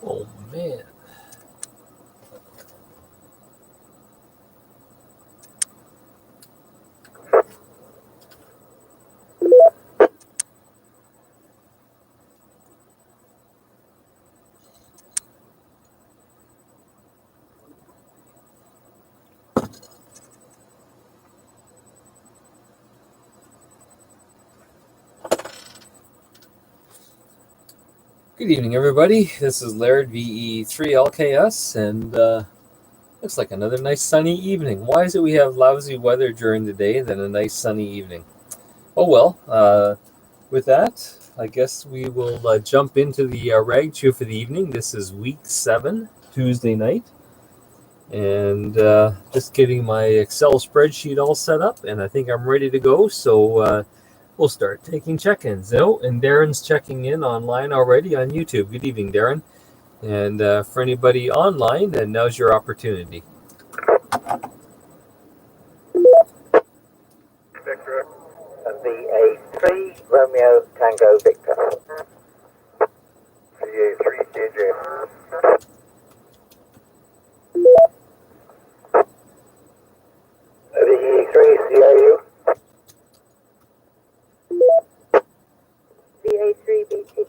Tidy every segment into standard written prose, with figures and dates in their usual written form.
Oh, man. Good evening, everybody. This is Laird VE3LKS, and looks like another nice sunny evening. Why is it we have lousy weather during the day, then a nice sunny evening? Oh well, with that, I guess we will jump into the rag chew for the evening. This is week 7, Tuesday night, and just getting my Excel spreadsheet all set up, and I think I'm ready to go, so we'll start taking check-ins. Oh, and Darren's checking in online already on YouTube. Good evening, Darren. And for anybody online, and now's your opportunity. Victor, VA3 Romeo Tango Victor. VA3 KJ. VA3 CIU. VA3 BTQ.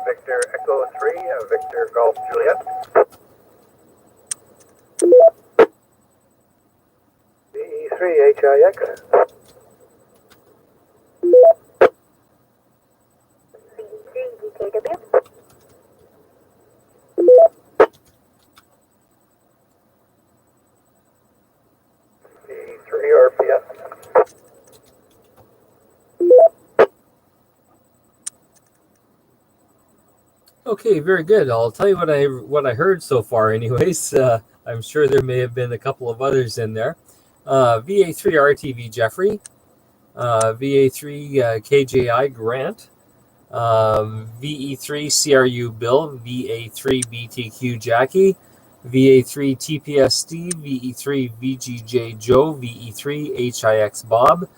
Victor Echo 3, Victor Golf Juliet. VE3 HIX. VE3 BKW. VE3 RPS. Okay, very good. I'll tell you what I heard so far. Anyways, I'm sure there may have been a couple of others in there. VA3 RTV Jeffrey, VA3 KJI Grant, VE3 CRU Bill, VA3 BTQ Jackie, VA3 TPS Steve, VE3 VGJ Joe, VE3 HIX Bob,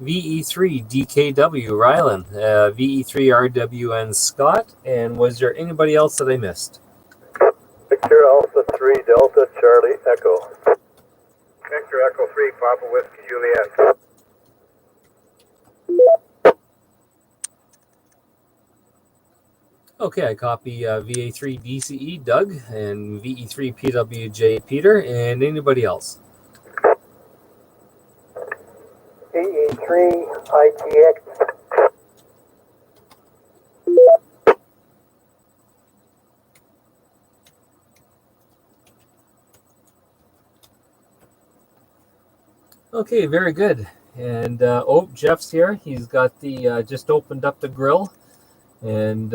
VE3 DKW Rylan, VE3 RWN Scott, and was there anybody else that I missed? Victor Alpha 3 Delta Charlie Echo. Victor Echo 3 Papa Whiskey Juliet. Okay, I copy VA3 DCE Doug and VE3 PWJ Peter, and anybody else? VE3 ITX. Okay, very good. And Jeff's here. He's got the just opened up the grill, and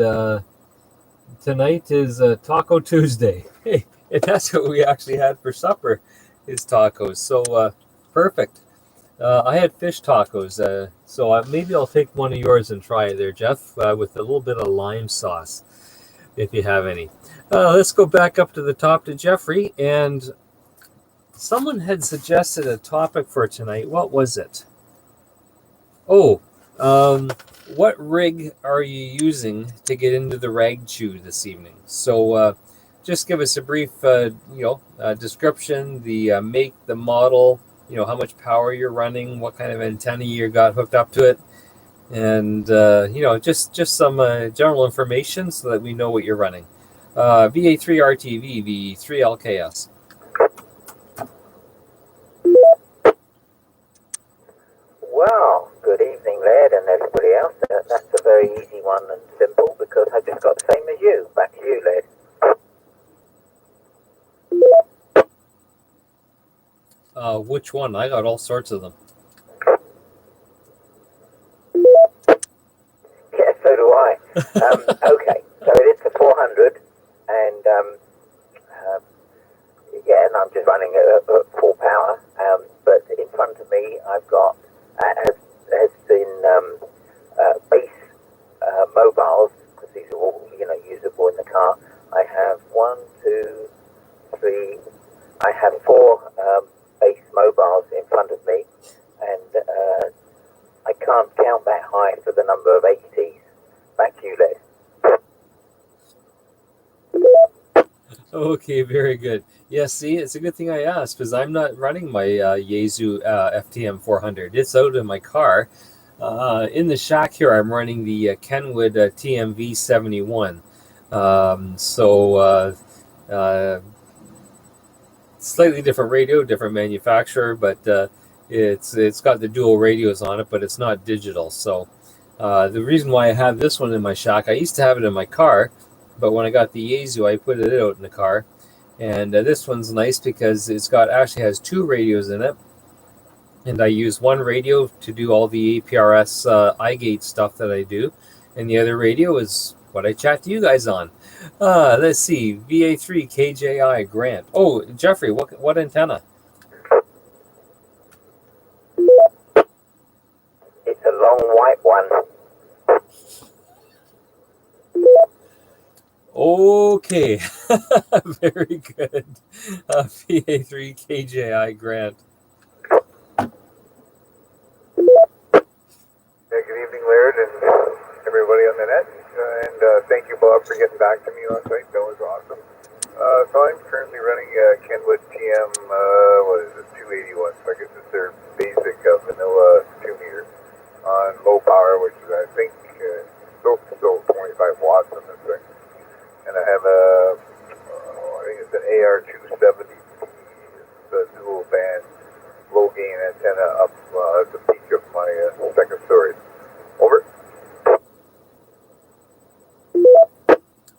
tonight is Taco Tuesday. Hey, and that's what we actually had for supper, is tacos. So perfect. I had fish tacos, so maybe I'll take one of yours and try it there, Jeff, with a little bit of lime sauce, if you have any. Let's go back up to the top to Jeffrey, and someone had suggested a topic for tonight. What was it? Oh, what rig are you using to get into the rag chew this evening? So just give us a brief, description, the make, the model, how much power you're running, what kind of antenna you got hooked up to it, and just some general information so that we know what you're running. VA3 RTV, V3 LKS. Well, good evening, Laird, and everybody else. That's a very easy one and simple because I just got the same as you. Back to you, Laird. Which one? I got all sorts of them. Yeah, so do I. Okay, so it is the 400, and and I'm just running at full power. But in front of me, I've got, has been base mobiles, because these are all usable in the car. I have 1, 2, 3. I have 4 mobiles in front of me, and I can't count that high for the number of 80s. Back to you, Les. Okay, very good. Yeah, see, it's a good thing I asked because I'm not running my Yaesu FTM 400. It's out in my car. In the shack here, I'm running the Kenwood TMV 71. Slightly different radio, different manufacturer, but it's got the dual radios on it, but it's not digital. So the reason why I have this one in my shack, I used to have it in my car, but when I got the Yaesu, I put it out in the car. And this one's nice because actually has two radios in it. And I use one radio to do all the APRS iGate stuff that I do. And the other radio is what I chat to you guys on. Let's see, VA3 KJI Grant. Oh, Jeffrey, what antenna? It's a long white one. Okay, very good. VA3 KJI Grant. Good evening, Laird, and everybody on the net. And thank you, Bob, for getting back to me last night. That was awesome. So I'm currently running Kenwood TM, 281. So I guess it's their basic vanilla 2-meter on low power, which is, I think, still 25 watts on this thing. And I have I think it's an AR270, the dual band, low gain antenna up at the peak of my second story. Over.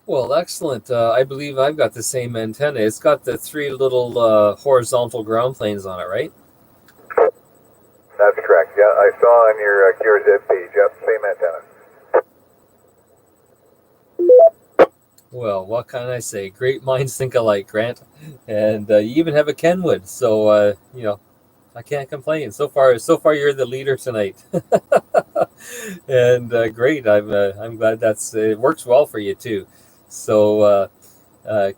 Well, excellent. I believe I've got the same antenna. It's got the three little horizontal ground planes on it, right? That's correct. Yeah, I saw on your QRZ page. Yep, same antenna. Well, what can I say? Great minds think alike, Grant. And you even have a Kenwood, so I can't complain. So far, you're the leader tonight. And great. I'm glad it works well for you too. So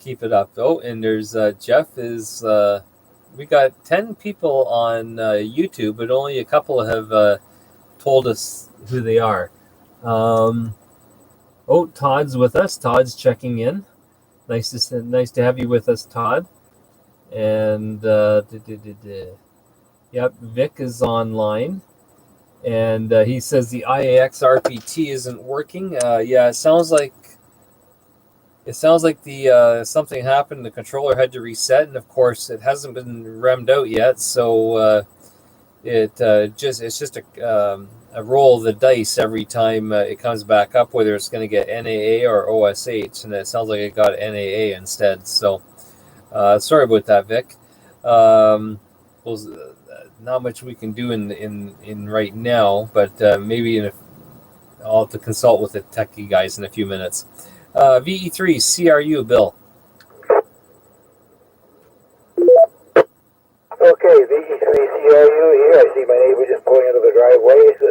keep it up. Oh, and there's Jeff. We got 10 people on YouTube, but only a couple have told us who they are. Oh, Todd's with us. Todd's checking in. Nice to have you with us, Todd. And yep, Vic is online, and he says the IAX RPT isn't working. Yeah, it sounds like the something happened. The controller had to reset, and of course, it hasn't been remmed out yet. So it's just a roll of the dice every time it comes back up, whether it's going to get NAA or OSH, and it sounds like it got NAA instead. So sorry about that, Vic. Not much we can do in right now, but maybe I'll have to consult with the techie guys in a few minutes. VE3 CRU, Bill. Okay, VE3CRU here. I see my neighbor just pulling into the driveway. So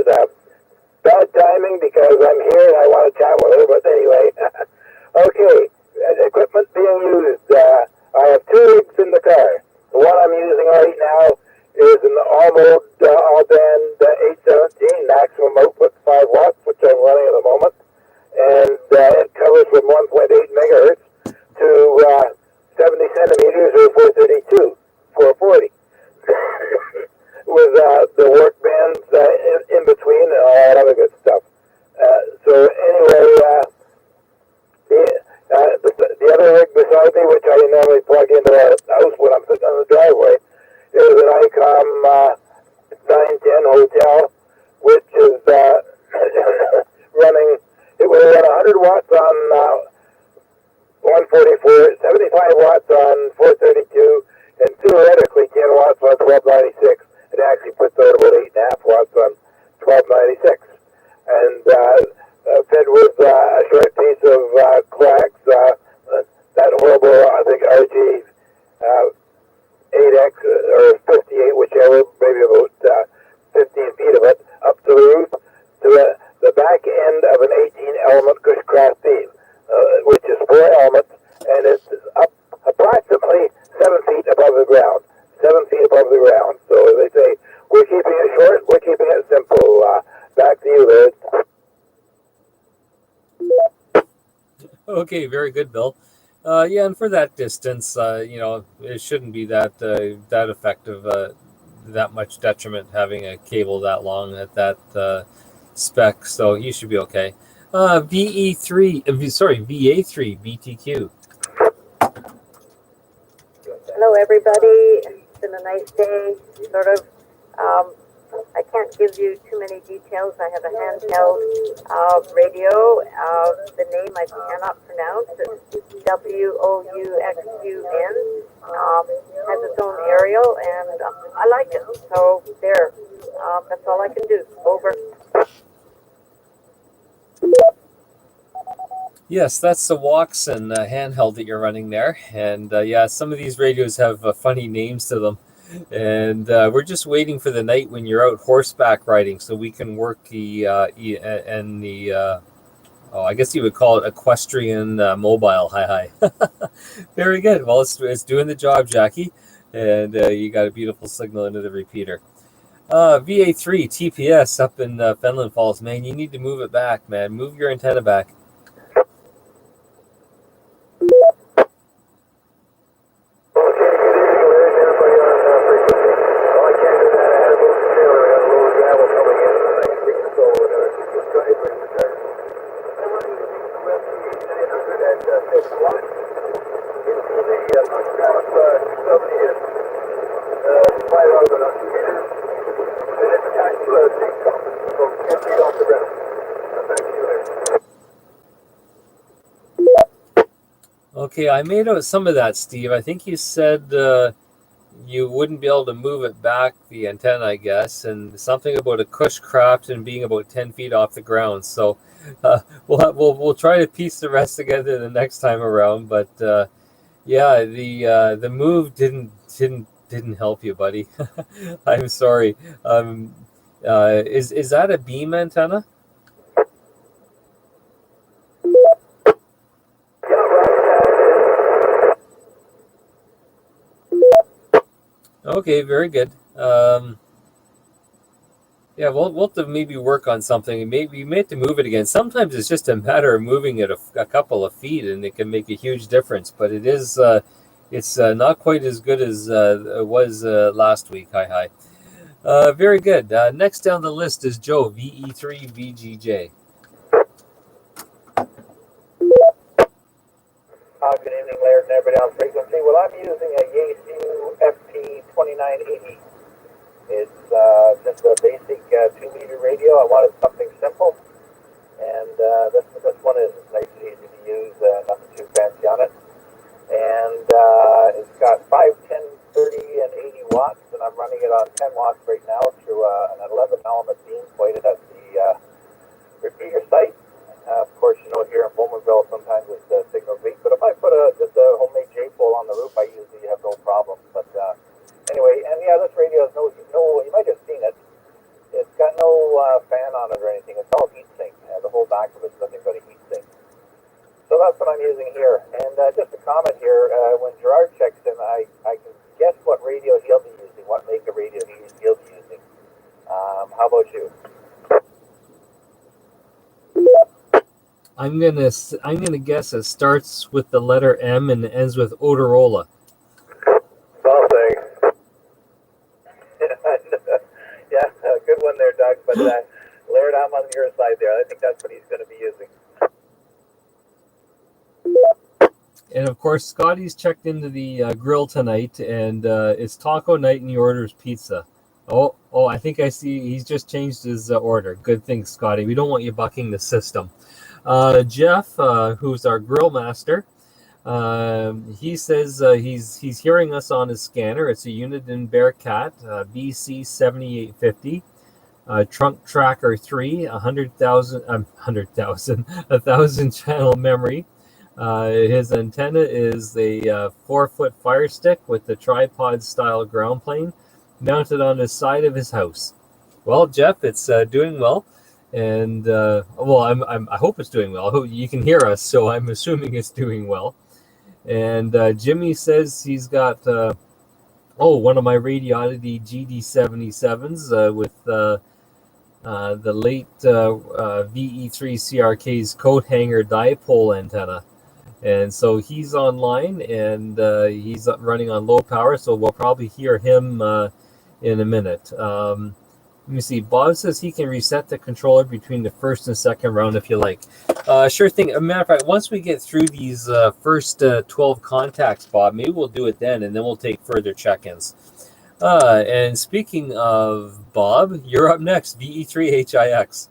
bad timing because I'm here and I want to chat with her, but anyway. Okay, equipment being used. I have two rigs in the car. The one I'm using right now is an all-mode, all-band 817, maximum output 5 watts, which I'm running at the moment. And it covers from 1.8 megahertz to 70 centimeters or 432, 440. With the work bands in between and all that other good stuff. So anyway, the other rig beside me, which I normally plug into the house when I'm sitting on the driveway, is an ICOM 910 hotel, which is running. It will run 100 watts on 144, 75 watts on 432, and theoretically 10 watts on 1296. It actually puts out about 8.5 watts on 1296. And fed with a short piece of coax, that horrible, I think, RG 8X or 58, whichever, maybe about 15 feet of it, up to the roof, to the back end of an 18-element Cushcraft beam, which is 4 elements, and it's up approximately 7 feet above the ground. 7 feet above the ground. Okay, very good, Bill. Yeah, and for that distance, it shouldn't be that effective, that much detriment having a cable that long at that spec. So you should be okay. VA3 BTQ. Hello, everybody. It's been a nice day, sort of. I can't give you too many details. I have a handheld radio. The name I cannot pronounce. It's WOUXUN. Has its own aerial, and I like it. So there. That's all I can do. Over. Yes, that's the Watson handheld that you're running there. And yeah, some of these radios have funny names to them. And we're just waiting for the night when you're out horseback riding so we can work the I guess you would call it equestrian mobile. Hi. Very good. Well, it's doing the job, Jackie. And you got a beautiful signal into the repeater. VA3 TPS up in Fenland Falls. Man, you need to move it back, man. Move your antenna back. Okay, I made out some of that, Steve. I think you said you wouldn't be able to move it back, the antenna, I guess, and something about a cushcraft and being about 10 feet off the ground. So we'll try to piece the rest together the next time around. But yeah, the move didn't help you, buddy. I'm sorry. Is that a beam antenna? Okay, very good. Yeah, we'll have to maybe work on something. Maybe you may have to move it again. Sometimes it's just a matter of moving it a couple of feet, and it can make a huge difference. But it's not quite as good as it was last week. Hi. Very good. Next down the list is Joe, VE3 VGJ. Good evening, Laird and everybody on frequency. Well, I'm using a Yaesu FT2980. It's just a basic 2-meter radio. I wanted something simple, and this one is nice and easy to use, nothing too fancy on it. And it's got 5, 10, 30, and 80 watts, and I'm running it on 10 watts right now through an 11-element beam pointed at the repeater site. Of course, here in Bowmanville, sometimes the signal's weak, but if I put just a homemade J-pole on the roof, I usually have no problem. But anyway, and yeah, this radio has no, you might have seen it. It's got no fan on it or anything. It's all heat sink. The whole back of it's nothing but a heat sink. So that's what I'm using here. And just a comment here, when Gerard checks in, I can guess what radio he'll be using, what make of radio he'll be using. How about you? I'm gonna guess it starts with the letter M and ends with Otorola. Well, thanks. Yeah, good one there, Doug. But Laird, I'm on your side there. I think that's what he's going to be using. And of course, Scotty's checked into the grill tonight, and it's taco night, and he orders pizza. Oh, I think I see he's just changed his order. Good thing, Scotty. We don't want you bucking the system. Jeff, who's our grill master, he says he's hearing us on his scanner. It's a Uniden Bearcat BC 7850 trunk tracker 3, 1,000 channel memory. His antenna is a 4-foot fire stick with the tripod style ground plane mounted on the side of his house. Well, Jeff, it's doing well. And I hope it's doing well. I hope you can hear us, so I'm assuming it's doing well. And Jimmy says he's got one of my Radioddity GD77s with the late VE3 CRK's coat hanger dipole antenna. And so he's online, and he's running on low power, so we'll probably hear him in a minute. Let me see. Bob says he can reset the controller between the first and second round if you like. Sure thing. As a matter of fact, once we get through these first 12 contacts, Bob, maybe we'll do it then, and then we'll take further check-ins. And speaking of Bob, you're up next, VE3HIX.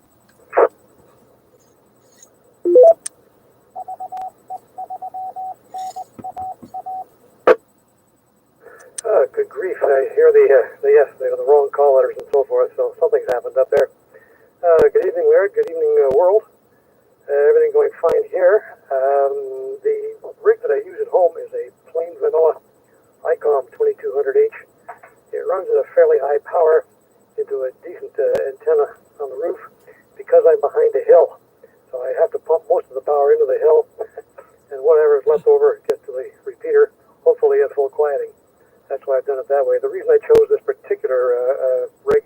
Good grief, I hear the wrong call letters and so forth, so something's happened up there. Good evening, Laird. Good evening, world. Everything going fine here. The rig that I use at home is a plain vanilla ICOM 2200H. It runs at a fairly high power into a decent antenna on the roof because I'm behind a hill. So I have to pump most of the power into the hill, and whatever is left over gets to the repeater, hopefully at full quieting. That's why I've done it that way. The reason I chose this particular rig,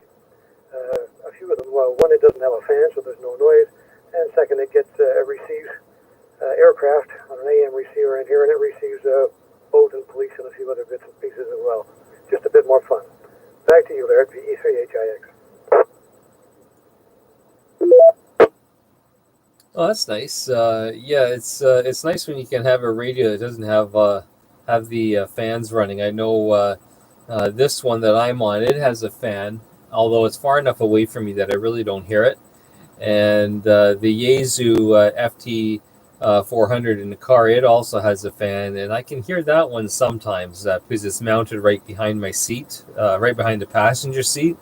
a few of them, well, one, it doesn't have a fan, so there's no noise, and second, it receives aircraft on an AM receiver in here, and it receives boat and police and a few other bits and pieces as well. Just a bit more fun. Back to you there at VE3HIX. Oh, that's nice. Yeah, it's nice when you can have a radio that doesn't have the fans running. I know this one that I'm on, it has a fan, although it's far enough away from me that I really don't hear it. And the Yaesu FT 400 in the car, it also has a fan, and I can hear that one sometimes because it's mounted right behind my seat, right behind the passenger seat.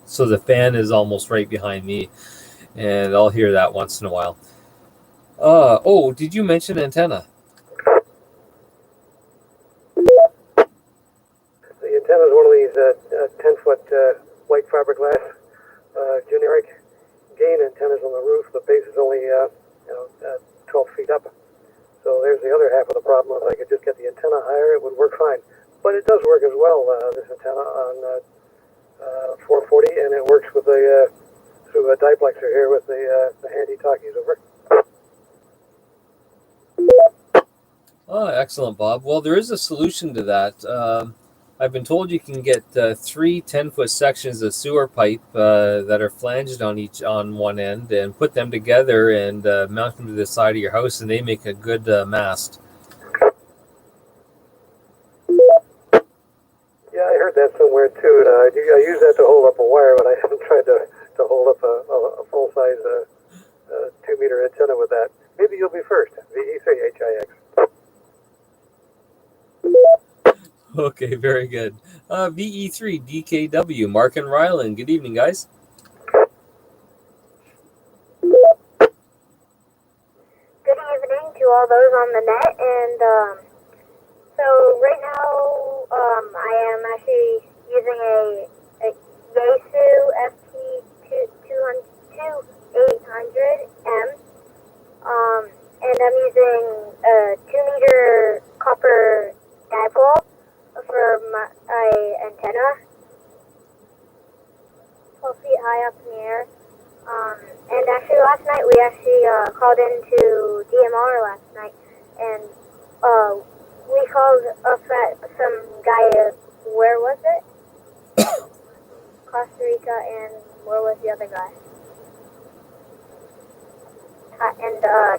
So the fan is almost right behind me, and I'll hear that once in a while. Oh, did you mention antenna? The antenna is one of these 10-foot white fiberglass generic gain antennas on the roof. The base is only 12 feet up. So there's the other half of the problem. If I could just get the antenna higher, it would work fine. But it does work as well, this antenna on 440, and it works with through a diplexer here with the handy talkies over. Oh, excellent, Bob. Well, there is a solution to that. I've been told you can get 3 10-foot sections of sewer pipe that are flanged on one end, and put them together and mount them to the side of your house, and they make a good mast. Yeah, I heard that somewhere too. I use that to hold up a wire, but I haven't tried to hold up a full-size 2-meter antenna with that. Maybe you'll be first. VE3HIX. Okay, very good. VE3 DKW, Mark and Ryland. Good evening, guys. Good evening to all those on the net, and so right now I am actually using a Yaesu FT800M, and I'm using a 2-meter copper dipole for my antenna, 12 feet high up in the air. And actually last night we called into DMR last night, and we called up at some guy, where was it? Costa Rica, and where was the other guy?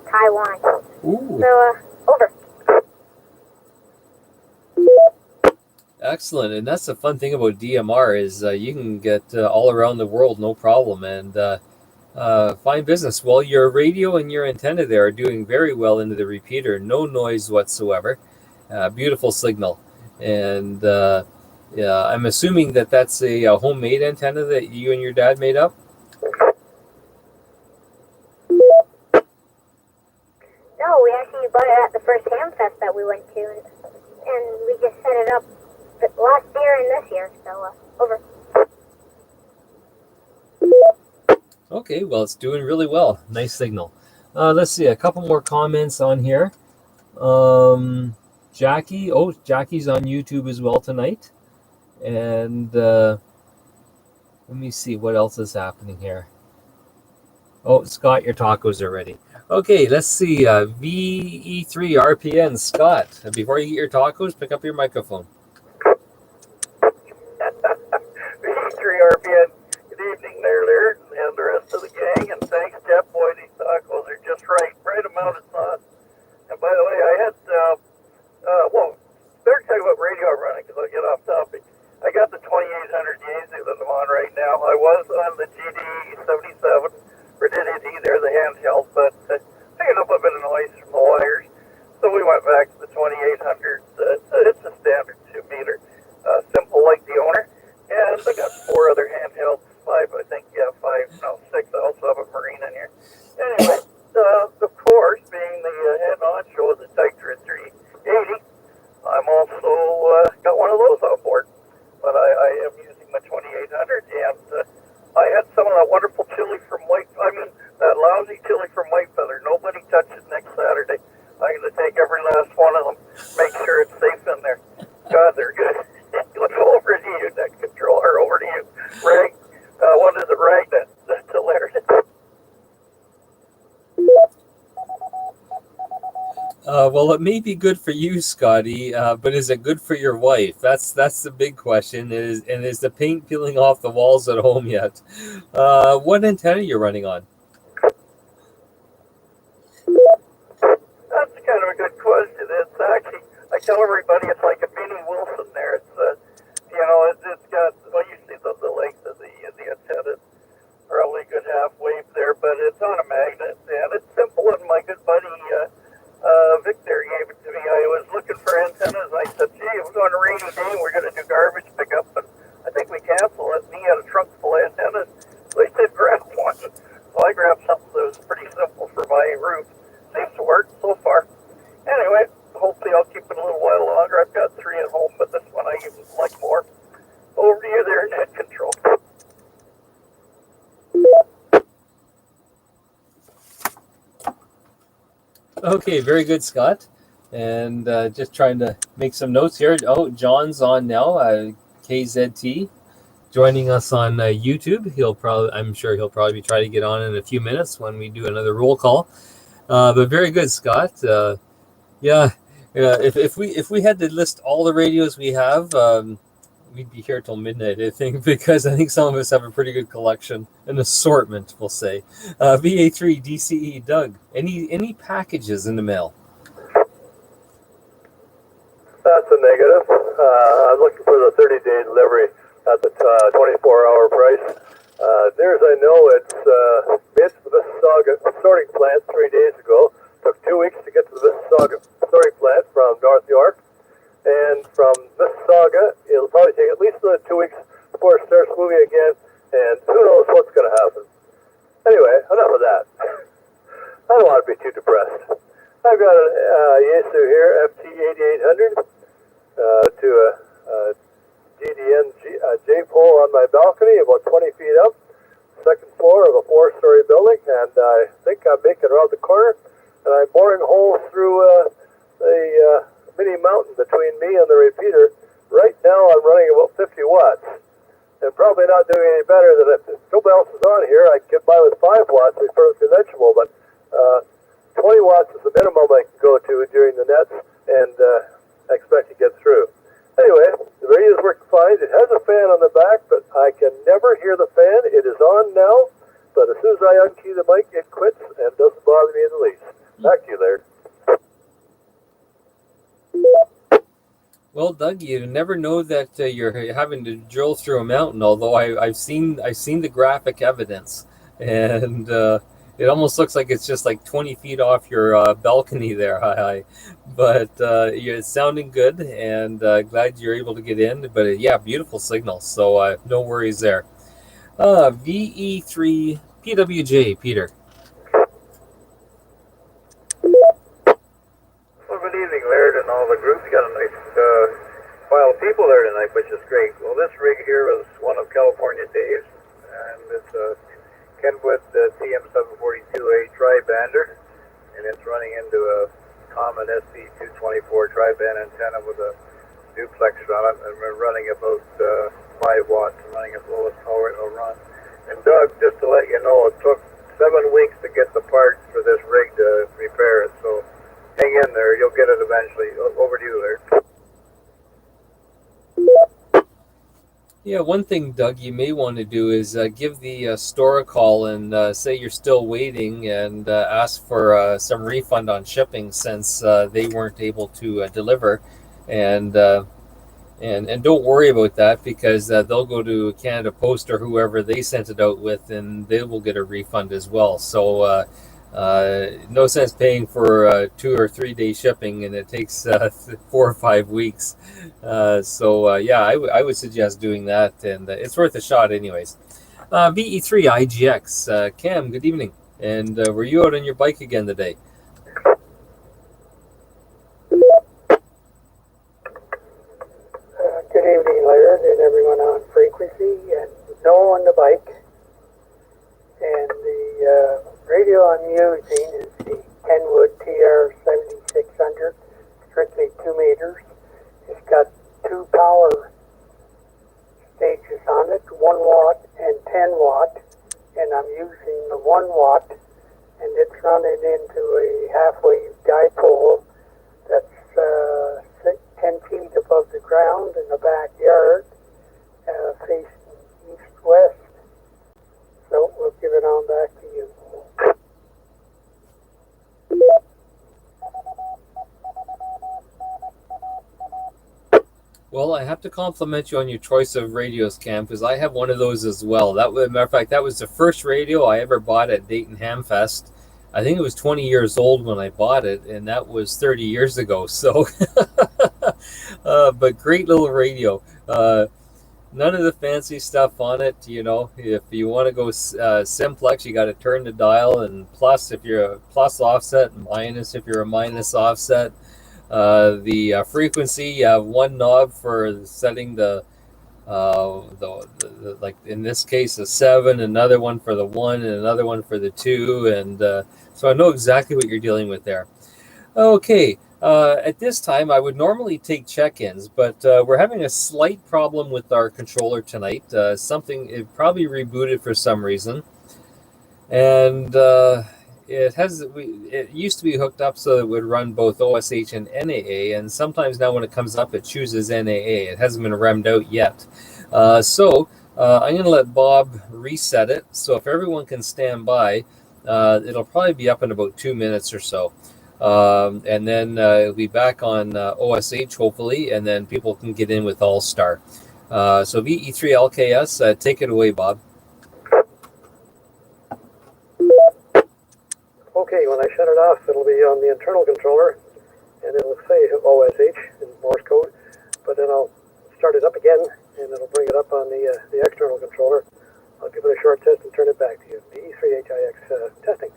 Taiwan. Ooh. So, over. Excellent, and that's the fun thing about DMR is you can get all around the world, no problem, and fine business. Well, your radio and your antenna there are doing very well into the repeater, no noise whatsoever, beautiful signal, and yeah, I'm assuming that that's a homemade antenna that you and your dad made up? No, we actually bought it at the first Ham Fest that we went to, and we just set it up last year and this year, so over. Okay, well, it's doing really well. Nice signal. Let's see, a couple more comments on here. Jackie's on YouTube as well tonight. And let me see what else is happening here. Oh, Scott, your tacos are ready. Okay, let's see. VE3 RPN, Scott. Before you get your tacos, pick up your microphone. VE3 RPN. Good evening there, Laird, and the rest of the gang. And thanks, Jeff. Boy, these tacos are just right. Right amount of sauce. And by the way, I had, better talk about radio running because I'll get off topic. I got the 2800 Yaesu that I'm on right now. I was on the GD77 for DDT there, the handheld, but picking up a bit of noise from the wires. So we went back to the 2800. It's a standard 2 meter, simple like the owner. And I got 4 other handhelds, 6. I also have a Marine in here. Anyway, of course, being the head honcho of the Titra 380, I'm also got one of those on board. But I am using my 2800, and I had some of that wonderful chili from that lousy chili from White Feather. Nobody touch it next Saturday. I'm going to take every last one of them, make sure it's safe in there. God, they're good. Let's go over to you, next controller. Over to you, Rag. What is it, Rag? That's hilarious. Well, it may be good for you, Scotty, but is it good for your wife? That's the big question. Is the paint peeling off the walls at home yet? What antenna you're running on? That's kind of a good question. It's actually, I tell everybody it's like a mini Wilson there. It's it's got, well, you see the length of the antenna, probably a good half wave there, but it's on a magnet, and it's simple. And my good buddy Victor gave it to me. I was looking for antennas. I said, gee, we're going to rainy day. We're going to do garbage pickup, and I think we cancel it. And he had a trunk full of antennas. So he said, grab one. So I grabbed something that was pretty simple for my roof. Seems to work so far. Anyway, hopefully I'll keep it a little while longer. I've got 3 at home, but this one I even like more. Over to you there, net control. Okay, very good, Scott. And just trying to make some notes here. Oh, John's on now. KZT joining us on YouTube. I'm sure he'll probably be trying to get on in a few minutes when we do another roll call. But very good, Scott. If we had to list all the radios we have, we'd be here till midnight, I think, because I think some of us have a pretty good collection, an assortment, we'll say. VA3 DCE, Doug, any packages in the mail? That's a negative. I'm looking for the 30-day delivery at the 24-hour price. Near as I know, it's made to the Mississauga sorting plant 3 days ago. Took 2 weeks to get to the Mississauga sorting plant from North York. And from Mississauga, it'll probably take at least another 2 weeks before it starts moving again. And who knows what's going to happen. Anyway, enough of that. I don't want to be too depressed. I've got a Yaesu here, FT8800, to a GDN J-pole on my balcony, about 20 feet up, second floor of a 4-story building, and I think I'm making around the corner, and I'm boring holes through the mini mountain between me and the repeater. Right now I'm running about 50 watts, and probably not doing any better than if nobody else is on here. I can get by with 5 watts, it's perfectly conventional, but 20 watts is the minimum I can go to during the nets, and I expect to get through. Anyway, the radio's working fine. It has a fan on the back, but I can never hear the fan. It is on now, but as soon as I unkey the mic, it quits and doesn't bother me in the least. Back to you, Laird. Well, Doug, you never know that you're having to drill through a mountain. Although I've seen the graphic evidence, and it almost looks like it's just like 20 feet off your balcony there. But it's sounding good, and glad you're able to get in. But yeah, beautiful signal. So no worries there. VE3 PWJ, Peter. Well, good evening, Laird, and all the groups. Got a nice pile of people there tonight, which is great. Well, this rig here is one of California Dave's, and it's a Kenwood TM742A tri-bander, and it's running into a common SB224 tri-band antenna with a duplex on it, and we're running about 5 watts, running at lowest power it'll run. And Doug, just to let you know, it took 7 weeks to get the parts for this rig to repair it. So hang in there. You'll get it eventually. Over to you, Laird. Yeah, one thing, Doug, you may want to do is give the store a call and say you're still waiting and ask for some refund on shipping since they weren't able to deliver. And, and don't worry about that because they'll go to Canada Post or whoever they sent it out with and they will get a refund as well. So no sense paying for 2 or 3 day shipping and it takes 4 or 5 weeks. Yeah, I would suggest doing that, and it's worth a shot anyways. VE3 IGX, Cam, good evening. And were you out on your bike again today? Good evening, Laird, and everyone on frequency, and no on the bike. And the radio I'm using is the Kenwood TR7600, strictly 2 meters. It's got 2 power stages on it, 1 watt and 10 watt, and I'm using the 1 watt, and it's running into a halfway dipole that's 10 feet above the ground in the backyard, facing east-west. So we'll give it on back to you. Well, I have to compliment you on your choice of radios, Cam, because I have one of those as well. That was, matter of fact, that was the first radio I ever bought at Dayton Hamfest. I think it was 20 years old when I bought it, and that was 30 years ago. So, but great little radio. None of the fancy stuff on it. You know, if you want to go simplex, you got to turn the dial, and plus if you're a plus offset, minus if you're a minus offset. The frequency, you have one knob for setting the like in this case a 7, another one for the 1, and another one for the 2, and so I know exactly what you're dealing with there. Okay, at this time I would normally take check-ins, but we're having a slight problem with our controller tonight. It probably rebooted for some reason, and it used to be hooked up so it would run both OSH and NAA, and sometimes now when it comes up it chooses NAA. It hasn't been remmed out yet. I'm going to let Bob reset it, so if everyone can stand by, it'll probably be up in about 2 minutes or so. And then it'll be back on OSH hopefully, and then people can get in with All-Star. So VE3 LKS, take it away, Bob. Okay, when I shut it off, it'll be on the internal controller, and it'll say OSH in Morse code, but then I'll start it up again, and it'll bring it up on the external controller. I'll give it a short test and turn it back to you. The E3HIX testing.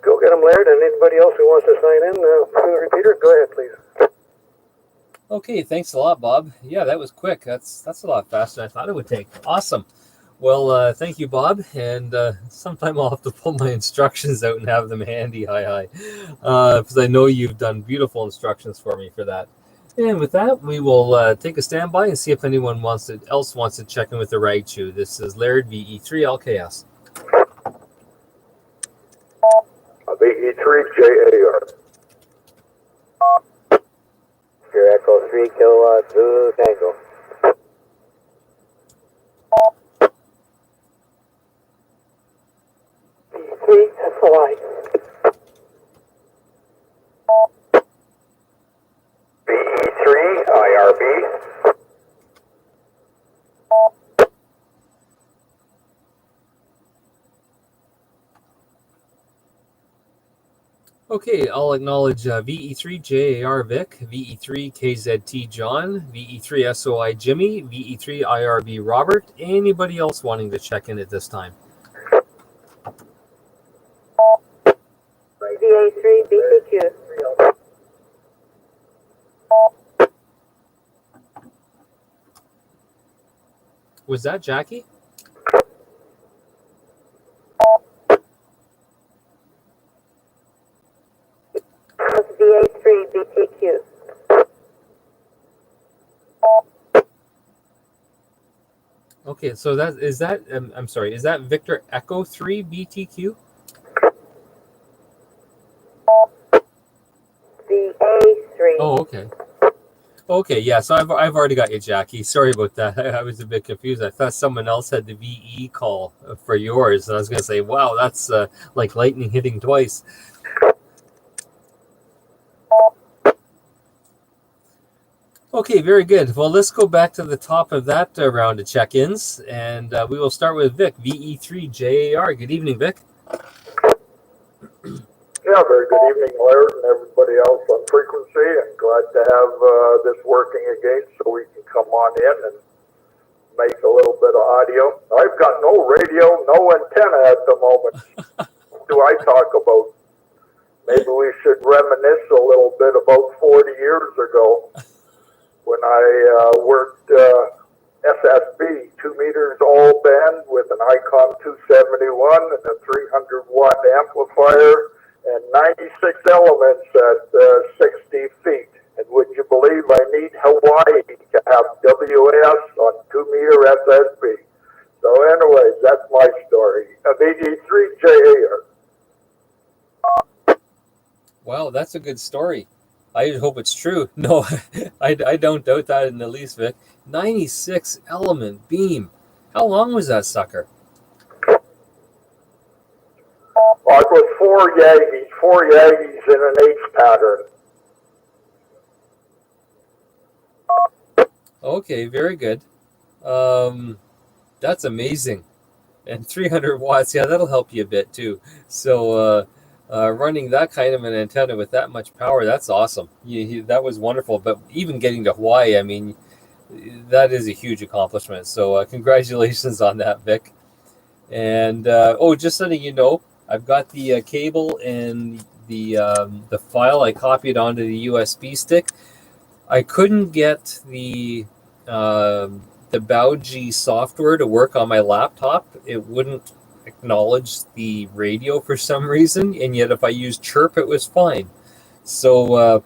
Go get them, Laird, and anybody else who wants to sign in through the repeater, go ahead, please. Okay, thanks a lot, Bob. Yeah, that was quick. That's a lot faster than I thought it would take. Awesome. Well, thank you, Bob. And sometime I'll have to pull my instructions out and have them handy. Hi. Because I know you've done beautiful instructions for me for that. And with that, we will take a standby and see if anyone else wants to check in with the Raichu. This is Laird, VE3 LKS. VE3JAR. Your Echo 3 kilowatt Zulu Tango. V3, that's the line. IRB. Okay, I'll acknowledge VE3JAR Vic, VE3KZT John, VE3SOI Jimmy, VE3IRB Robert. Anybody else wanting to check in at this time? VA3 BTQ. Was that Jackie? That's VA3 BTQ. Okay, so I'm sorry, is that Victor Echo 3 BTQ? VA3. Oh, okay. Okay, yeah, so I've already got you, Jackie. Sorry about that. I was a bit confused. I thought someone else had the VE call for yours. And I was going to say, wow, that's like lightning hitting twice. Okay, very good. Well, let's go back to the top of that round of check-ins. And we will start with Vic, VE3JAR. Good evening, Vic. Yeah, very good evening, Laird, and everybody else on frequency. I'm glad to have this working again so we can come on in and make a little bit of audio. I've got no radio, no antenna at the moment. What do I talk about? Maybe we should reminisce a little bit about 40 years ago when I worked SSB, 2 meters all band with an Icon 271 and a 300-watt amplifier, and 96 elements at 60 feet. And would you believe I need Hawaii to have WS on 2 meter SSB? So anyways, that's my story. VD3JAR. Wow, that's a good story. I hope it's true. No, I don't doubt that in the least, Vic. 96 element beam. How long was that sucker? It was four Yagis in an H pattern. Okay, very good. That's amazing. And 300 watts, yeah, that'll help you a bit too. So running that kind of an antenna with that much power, that's awesome. That was wonderful. But even getting to Hawaii, I mean, that is a huge accomplishment. So congratulations on that, Vic. And just so that you know, I've got the cable and the file. I copied onto the USB stick. I couldn't get the Bauji software to work on my laptop. It wouldn't acknowledge the radio for some reason, and yet if I used Chirp, it was fine. So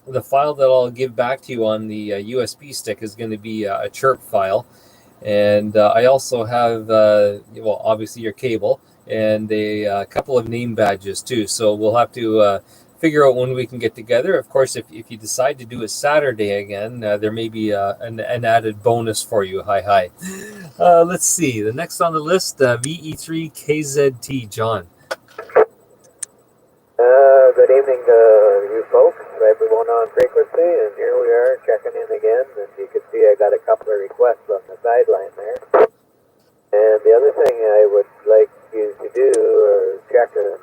the file that I'll give back to you on the USB stick is going to be a Chirp file. And I also have, obviously your cable and a couple of name badges too. So we'll have to figure out when we can get together. Of course, if you decide to do it Saturday again, there may be an added bonus for you. Hi. Let's see. The next on the list, VE3KZT, John. Good evening to you folks, everyone on frequency, and here we are checking in again. And you can see I got a couple of requests on the sideline there. And the other thing I would like you to do or check, and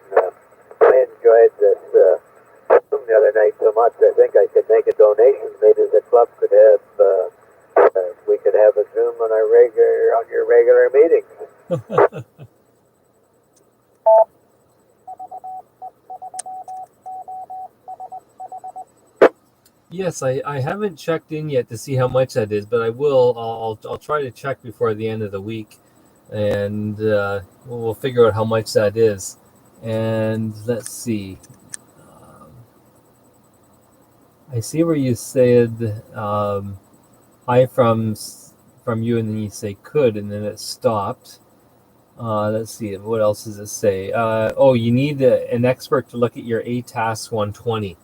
I enjoyed this Zoom the other night so much, I think I could make a donation. Maybe the club could have, we could have a Zoom on your regular meetings. Yes, I haven't checked in yet to see how much that is, but I will. I'll try to check before the end of the week, and we'll figure out how much that is. And let's see. I see where you said hi from you, and then you say could, and then it stopped. Let's see. What else does it say? You need an expert to look at your ATAS 120.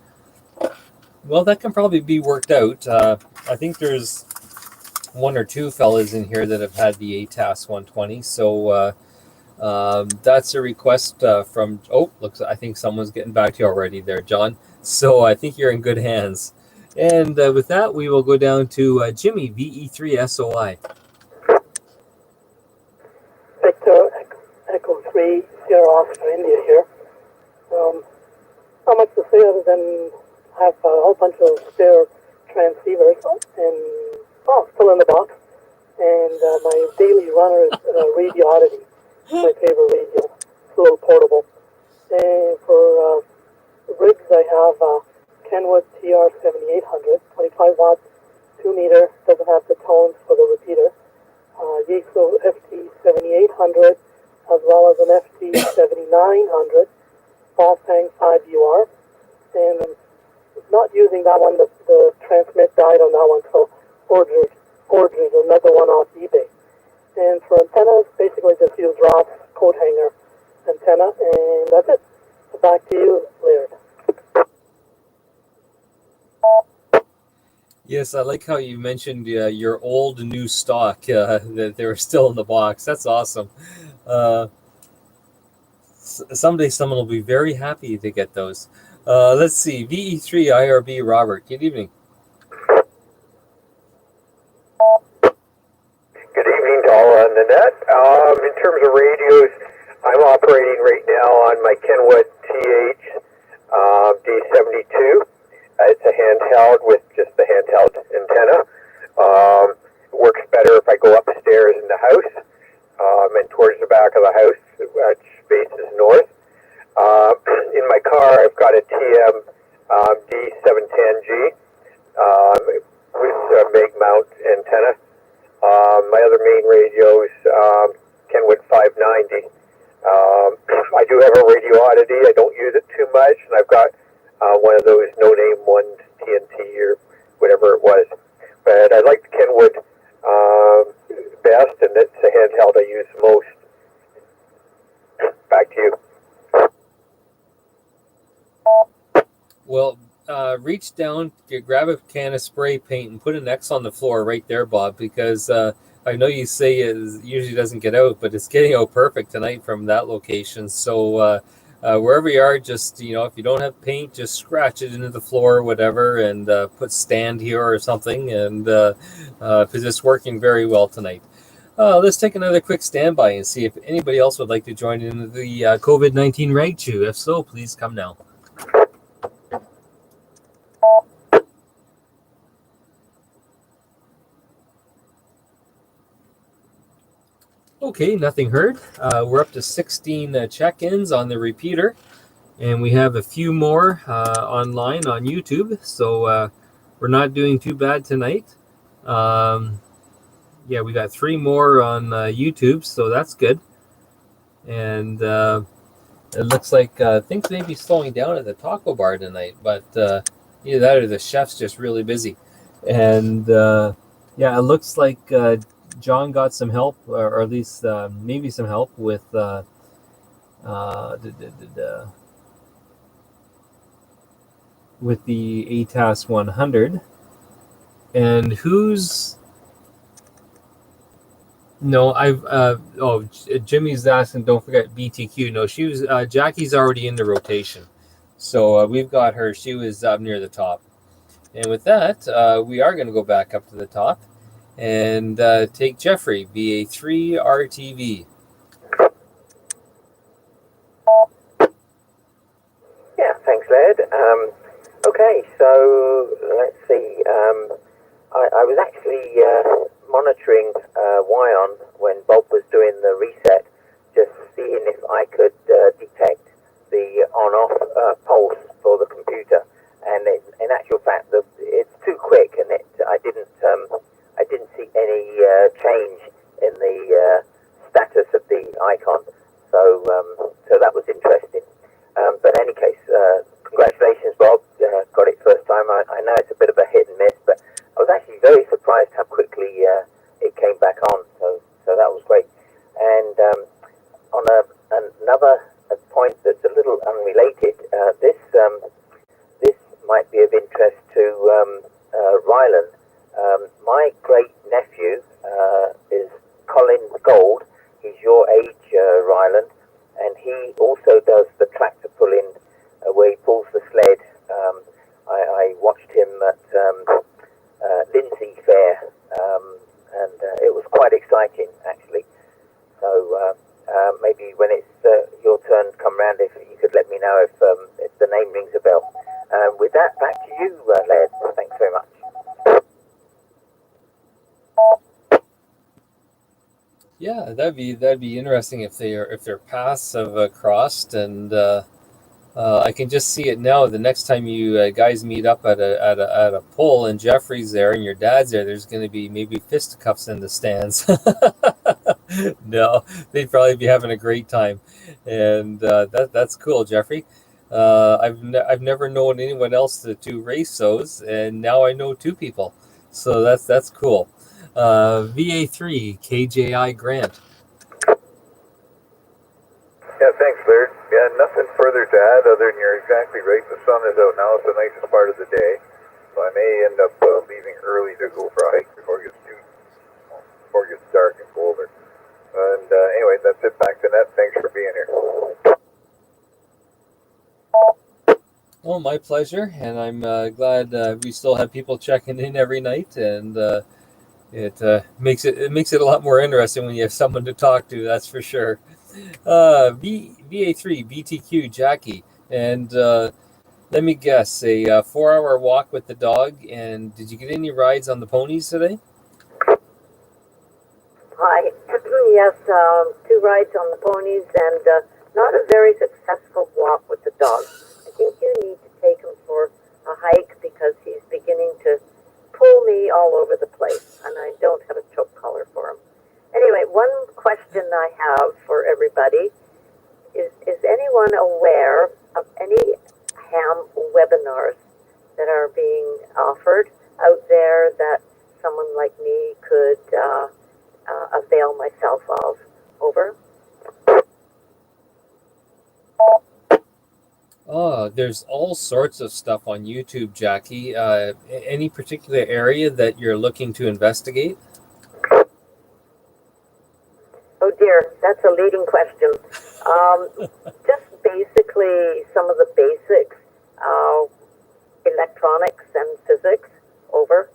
Well, that can probably be worked out. I think there's one or two fellas in here that have had the ATAS 120. So that's a request from. I think someone's getting back to you already there, John. So I think you're in good hands. And with that, we will go down to Jimmy, VE3SOI. Victor, Echo 3, Sierra Oscar, India here. Not much to say other than have a whole bunch of spare transceivers and still in the box. And my daily runner is Radio Oddity, my favorite radio. It's a little portable. And for rigs, I have Kenwood TR7800, 25 watts, 2 meter, doesn't have the tones for the repeater. Yaesu FT7800, as well as an FT7900, Fastang 5UR. And not using that one, the transmit died on that one, so ordered another one off eBay. And for antennas, basically just use Rob's coat hanger antenna, and that's it. So back to you, Laird. Yes, I like how you mentioned your old and new stock, that they were still in the box. That's awesome. Someday someone will be very happy to get those. Let's see, VE3 IRB Robert, good evening. Good evening to all on the net. In terms of radios, I'm operating right now on my Kenwood TH D72. It's a handheld with just the handheld antenna. It works better if I go upstairs in the house and towards the back of the house, which faces north. In my car, I've got a TM D710G with a MIG mount antenna. My other main radio is Kenwood 590. I do have a Radio Oddity. I don't use it too much, and I've got one of those no-name ones, TNT or whatever it was. But I like the Kenwood best, and it's the handheld I use most. Back to you. Well, reach down, grab a can of spray paint and put an X on the floor right there, Bob, because I know you say it usually doesn't get out, but it's getting out perfect tonight from that location. So wherever you are, just, if you don't have paint, just scratch it into the floor or whatever, and put stand here or something, and because it's working very well tonight. Let's take another quick standby and see if anybody else would like to join in the COVID-19 Rag Chew. If so, please come now. Okay, nothing heard. We're up to 16 check-ins on the repeater, and we have a few more online on YouTube, so we're not doing too bad tonight. Yeah, we got 3 more on YouTube, so that's good. And it looks like things may be slowing down at the taco bar tonight, but either that or the chef's just really busy. And yeah, it looks like John got some help, or at least maybe some help with with the ATAS 100. And who's... No, Jimmy's asking, don't forget BTQ. No, she was, Jackie's already in the rotation. So we've got her. She was up near the top. And with that, we are going to go back up to the top and take Jeffrey, BA3 RTV. Yeah, thanks, Laird. Okay, so let's see. I was actually monitoring Wyon when Bob was doing the reset, just seeing if I could detect the on-off pulse for the computer. And in actual fact, it's too quick, and I didn't see any change in the status of the icon. So that was interesting. But in any case, congratulations, Bob. Got it first time. I know it's a bit of a hit and miss, but I was actually very surprised how quickly it came back on. So that was great. And on another point that's a little unrelated, this might be of interest to Ryland. My great nephew is Colin Gold. He's your age, Ryland, and he also does the tractor pulling where he pulls the sled. I watched him at Yeah, that'd be interesting if their paths have crossed, and I can just see it now. The next time you guys meet up at a pull and Jeffrey's there and your dad's there, there's going to be maybe fisticuffs in the stands. No, they'd probably be having a great time, and that's cool, Jeffrey. I've never known anyone else to race those, and now I know two people, so that's cool. VA3 KJI Grant. Yeah, thanks, Laird. Yeah, nothing further to add other than you're exactly right. The sun is out now. It's the nicest part of the day. So I may end up leaving early to go for a hike before it gets dark and colder. And anyway, that's it. Back to net. Thanks for being here. Oh, my pleasure, and I'm glad we still have people checking in every night, and it makes it a lot more interesting when you have someone to talk to. That's for sure. VA3 BTQ Jackie, and let me guess, a 4-hour walk with the dog. And did you get any rides on the ponies today? Hi. Yes, 2 rides on the ponies and not a very successful walk with the dog. I think you need to take him for a hike because he's beginning to pull me all over the place, and I don't have a choke collar for him. Anyway, one question I have for everybody is anyone aware of any ham webinars that are being offered out there that someone like me could avail myself of? Over. Oh, there's all sorts of stuff on YouTube, Jackie. Any particular area that you're looking to investigate? Oh dear, that's a leading question. Just basically some of the basics, electronics and physics. Over.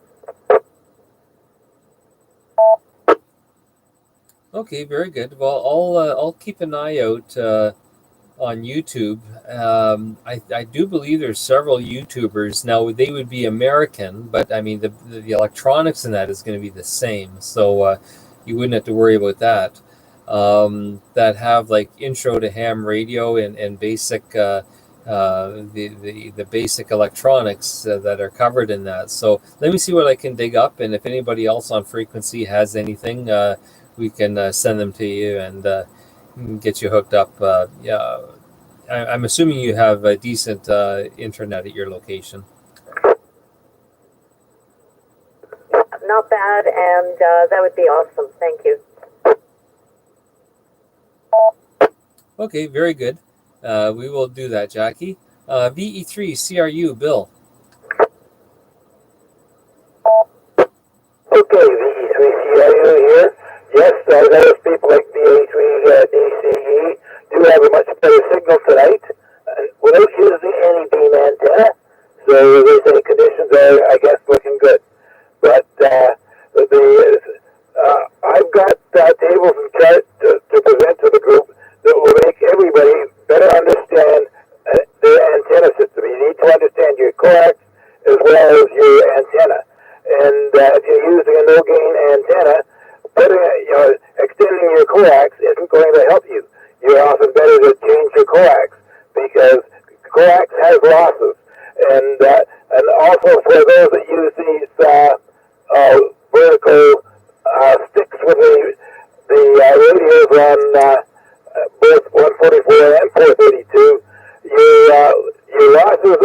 Okay, very good. Well, I'll keep an eye out on YouTube. I do believe there's several YouTubers now. They would be American, but I mean the electronics in that is going to be the same, so you wouldn't have to worry about that. That have like intro to ham radio and basic the basic electronics that are covered in that. So let me see what I can dig up, and if anybody else on frequency has anything, we can send them to you and get you hooked up. Yeah, I'm assuming you have a decent internet at your location. Not bad, and that would be awesome. Thank you. Okay, very good. We will do that, Jackie. VE3 CRU, Bill. Okay, VE3CIU here. Yes, those people like VA3DCE do have a much better signal tonight without using any beam antenna. So the conditions are, I guess, looking good. But I've got tables and charts to present to the group that will make everybody better understand their antenna system. You need to understand your coax as well as your antenna. And if you're using a no-gain antenna, extending your coax isn't going to help you. You're often better to change your coax because coax has losses. And also for those that use these vertical sticks with the radios on both 144 and 432, your losses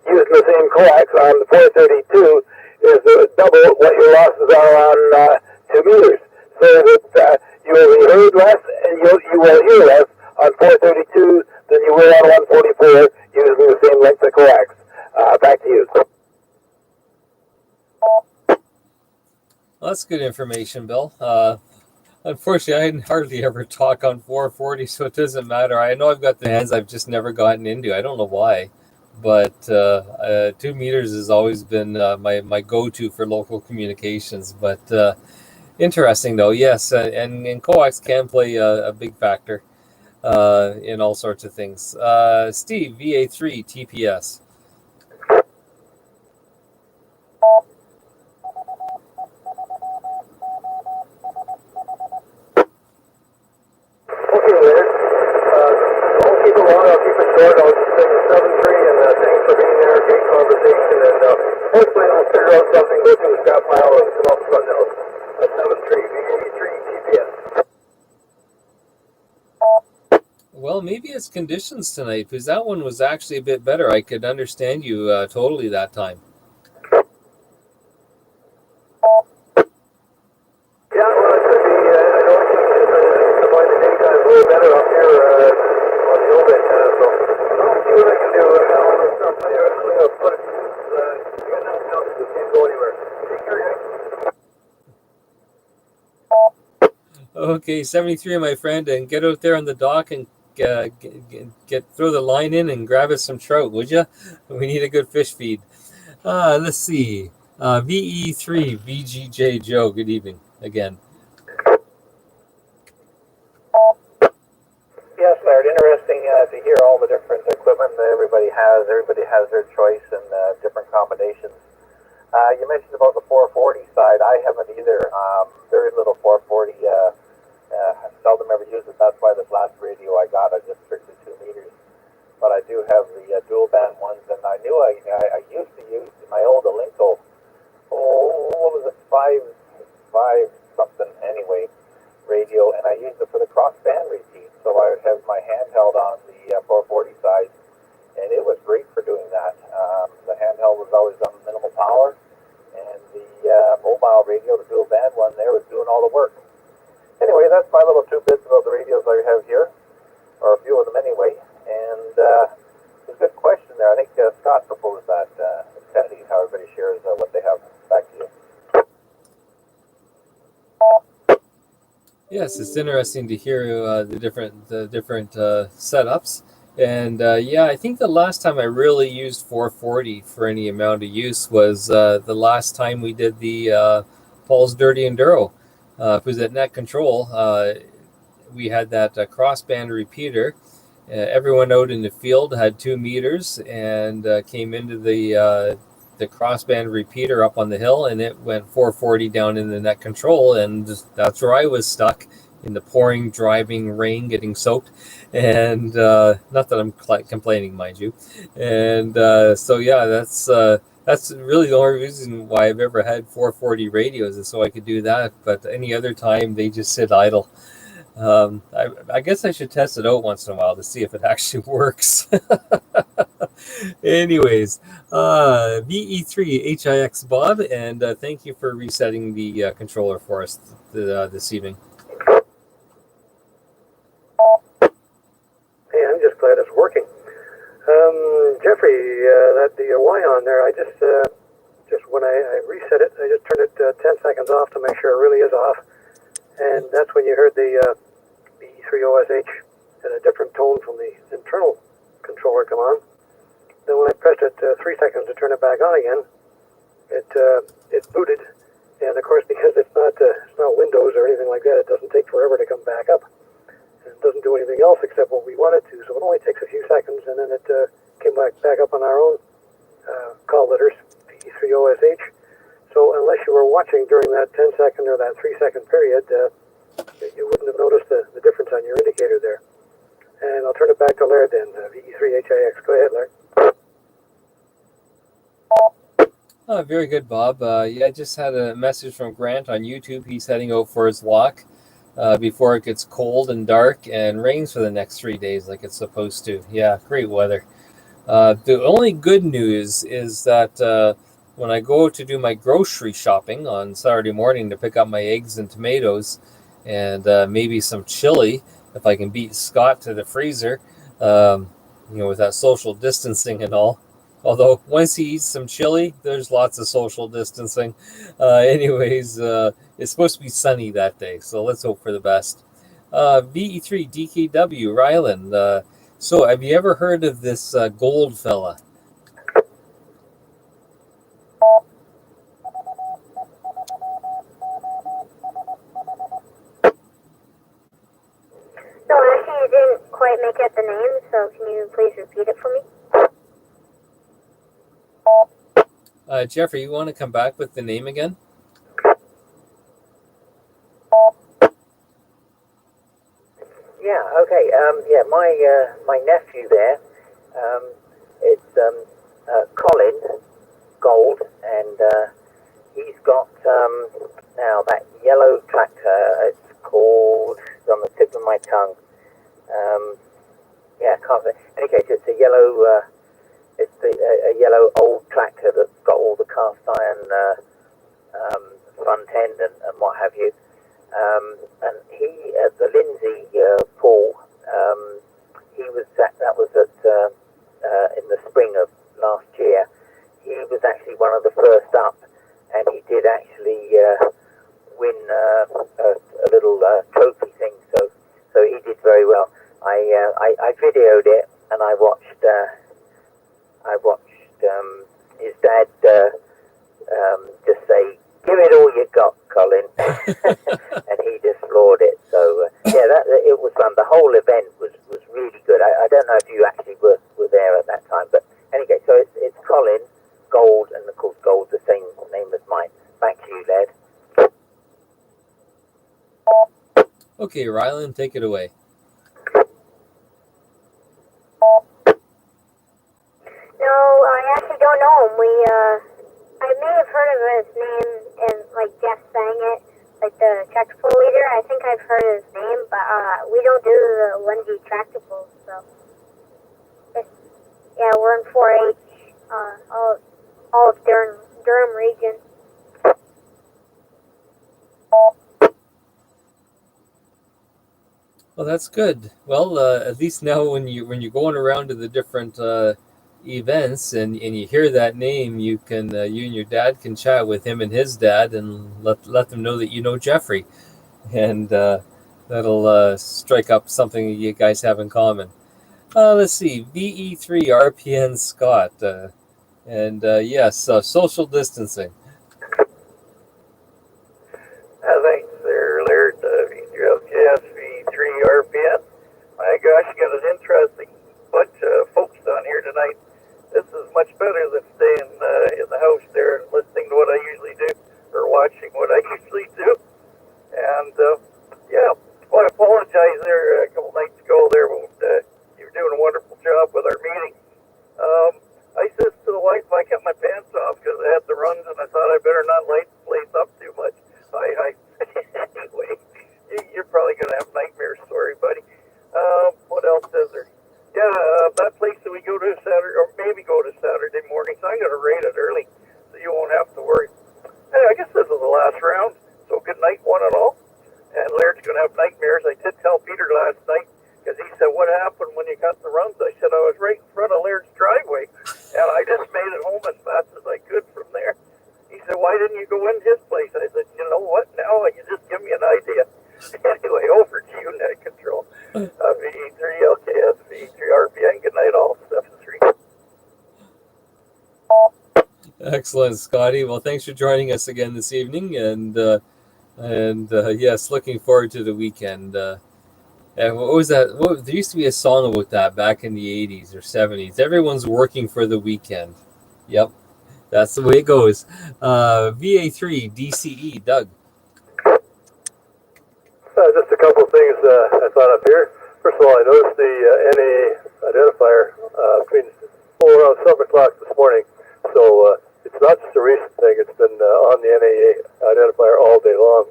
using the same coax on the 432 is double what your losses are on 2 meters. So that you will be heard less and you will hear less on 432 than you will on 144 using the same length of coax. Back to you. Well, that's good information, Bill. Unfortunately, I hardly ever talk on 440, so it doesn't matter. I know I've got the hands I've just never gotten into. I don't know why, but 2 meters has always been my go-to for local communications. But interesting, though, yes, and coax can play a big factor in all sorts of things. Steve, VA3 TPS. and go to the stockpile and come up front now. That's 73 GPS. Well, maybe it's conditions tonight, because that one was actually a bit better. I could understand you totally that time. Yeah, well, it could be. I don't think the point the daytime's a little better up here on the old end, so I'll see what I can do. All this stuff there. I'm going to put it. You got nothing else. You can't go anywhere. Take care, guys. Okay, 73, my friend, and get out there on the dock and throw the line in and grab us some trout, would you? We need a good fish feed. Let's see. VE3 VGJ Joe, good evening again. Yes, Laird, interesting to hear all the different equipment that everybody has. Everybody has their choice and different combinations. You mentioned about the 440 side. I haven't either. Very little 440. I seldom ever use it. That's why this last radio I got, I just strictly 2 meters. But I do have the dual band ones, and I knew I used to use my old Alinco. Oh, what was it? 5 something anyway, radio, and I used it for the cross band repeat. So I would have my handheld on the 440 side, and it was great for doing that. The handheld was always on minimal power, and the mobile radio, the dual band one there, was doing all the work. Anyway, that's my little 2 bits about the radios I have here, or a few of them anyway. And it's a good question there. I think Scott proposed that. It's kind of neat how everybody shares what they have. Back to you. Yes, it's interesting to hear the different setups. And yeah, I think the last time I really used 440 for any amount of use was the last time we did the Paul's Dirty Enduro. It was at Net Control. We had that crossband repeater. Everyone out in the field had 2 meters and came into the crossband repeater up on the hill, and it went 440 down in the Net Control, and that's where I was stuck in the pouring, driving rain, getting soaked, and not that I'm complaining, mind you. And so yeah, that's really the only reason why I've ever had 440 radios, is so I could do that. But any other time, they just sit idle. I guess I should test it out once in a while to see if it actually works. Anyways, VE3 HIX Bob, and thank you for resetting the controller for us this evening. Hey, I'm just glad it's working. Jeffrey, that the Y on there, I just when I reset it, I just turned it 10 seconds off to make sure it really is off. And that's when you heard the E3 OSH in a different tone from the internal controller come on. Then when I pressed it 3 seconds to turn it back on again, it booted. And of course, because it's not Windows or anything like that, it doesn't take forever to come back up. And it doesn't do anything else except what we want it to. So it only takes a few seconds, and then it came back up on our own call letters, the E3 OSH. So unless you were watching during that 10-second or that 3-second period, you wouldn't have noticed the difference on your indicator there. And I'll turn it back to Laird then, VE3 HIX. Go ahead, Laird. Oh, very good, Bob. Yeah, I just had a message from Grant on YouTube. He's heading out for his walk before it gets cold and dark and rains for the next 3 days like it's supposed to. Yeah, great weather. The only good news is that when I go to do my grocery shopping on Saturday morning to pick up my eggs and tomatoes and maybe some chili, if I can beat Scott to the freezer, with that social distancing and all. Although once he eats some chili, there's lots of social distancing. Anyways, it's supposed to be sunny that day, so let's hope for the best. VE3 DKW Ryland. So have you ever heard of this gold fella? So actually, you didn't quite make out the name, so can you please repeat it for me? Jeffrey, you want to come back with the name again? Yeah, okay. My nephew there, it's Colin Gold, and he's got now that yellow tractor. It's called, it's on the tip of my tongue. Yeah, I can't say. In any case, it's a yellow. It's a yellow old tractor that's got all the cast iron front end and what have you. And he, the Lindsay Paul, he was that was at in the spring of last year. He was actually one of the first up, and he did actually win a little trophy thing. So he did very well. I videoed it, and I watched his dad just say, "Give it all you got, Colin," and he just floored it. So yeah, it was fun. The whole event was really good. I don't know if you actually were there at that time, but anyway, so it's Colin, Gold, and of course Gold's the same name as mine. Back to you, Led. Okay, Rylan, take it away. No, I actually don't know him. I may have heard of his name, and like Jeff sang it, like the tractor pull leader. I think I've heard his name, but we don't do the Lindsay tractor pull, so yeah, we're in 4-H, all of Durham region. Well, that's good. Well, at least now when you're going around to the different events and you hear that name, you can you and your dad can chat with him and his dad and let them know that you know Jeffrey, and that'll strike up something you guys have in common. Let's see, VE3 RPN Scott, and yes, social distancing. Thanks there, Laird. V3LKS, V3 RPN. My gosh, you got an interesting bunch of folks down here tonight. This is much better than staying in the house there and listening to what I usually do, or watching what I usually do. And yeah, well, I apologize there a couple nights ago there when you were doing a wonderful job with our meeting. I said to the wife, I kept my pants off because I had the runs and I thought I better not light the place up too much. Anyway, you're probably going to have nightmares. Sorry, buddy. What else is there? Yeah, that place that we go to Saturday, or maybe go to Saturday morning, so I'm going to rate it early so you won't have to worry. Hey, I guess this is the last round, so good night, one and all. And Laird's going to have nightmares. I did tell Peter last night, because he said, what happened when you got the runs? I said, I was right in front of Laird's driveway, and I just made it home as fast as I could from there. He said, why didn't you go in his place? I said, you know what, now you just give me an idea. Anyway, over to you, Net Control. VE3LKS, V3RPN, good night all, 7-3. Excellent, Scotty. Well, thanks for joining us again this evening, and yes, looking forward to the weekend. And what was that? There used to be a song about that back in the 80s or 70s. Everyone's working for the weekend. Yep, that's the way it goes. VA3 DCE, Doug. Just a couple of things I thought up here. First of all, I noticed the NA identifier around 7 o'clock this morning. So it's not just a recent thing. It's been on the NA identifier all day long.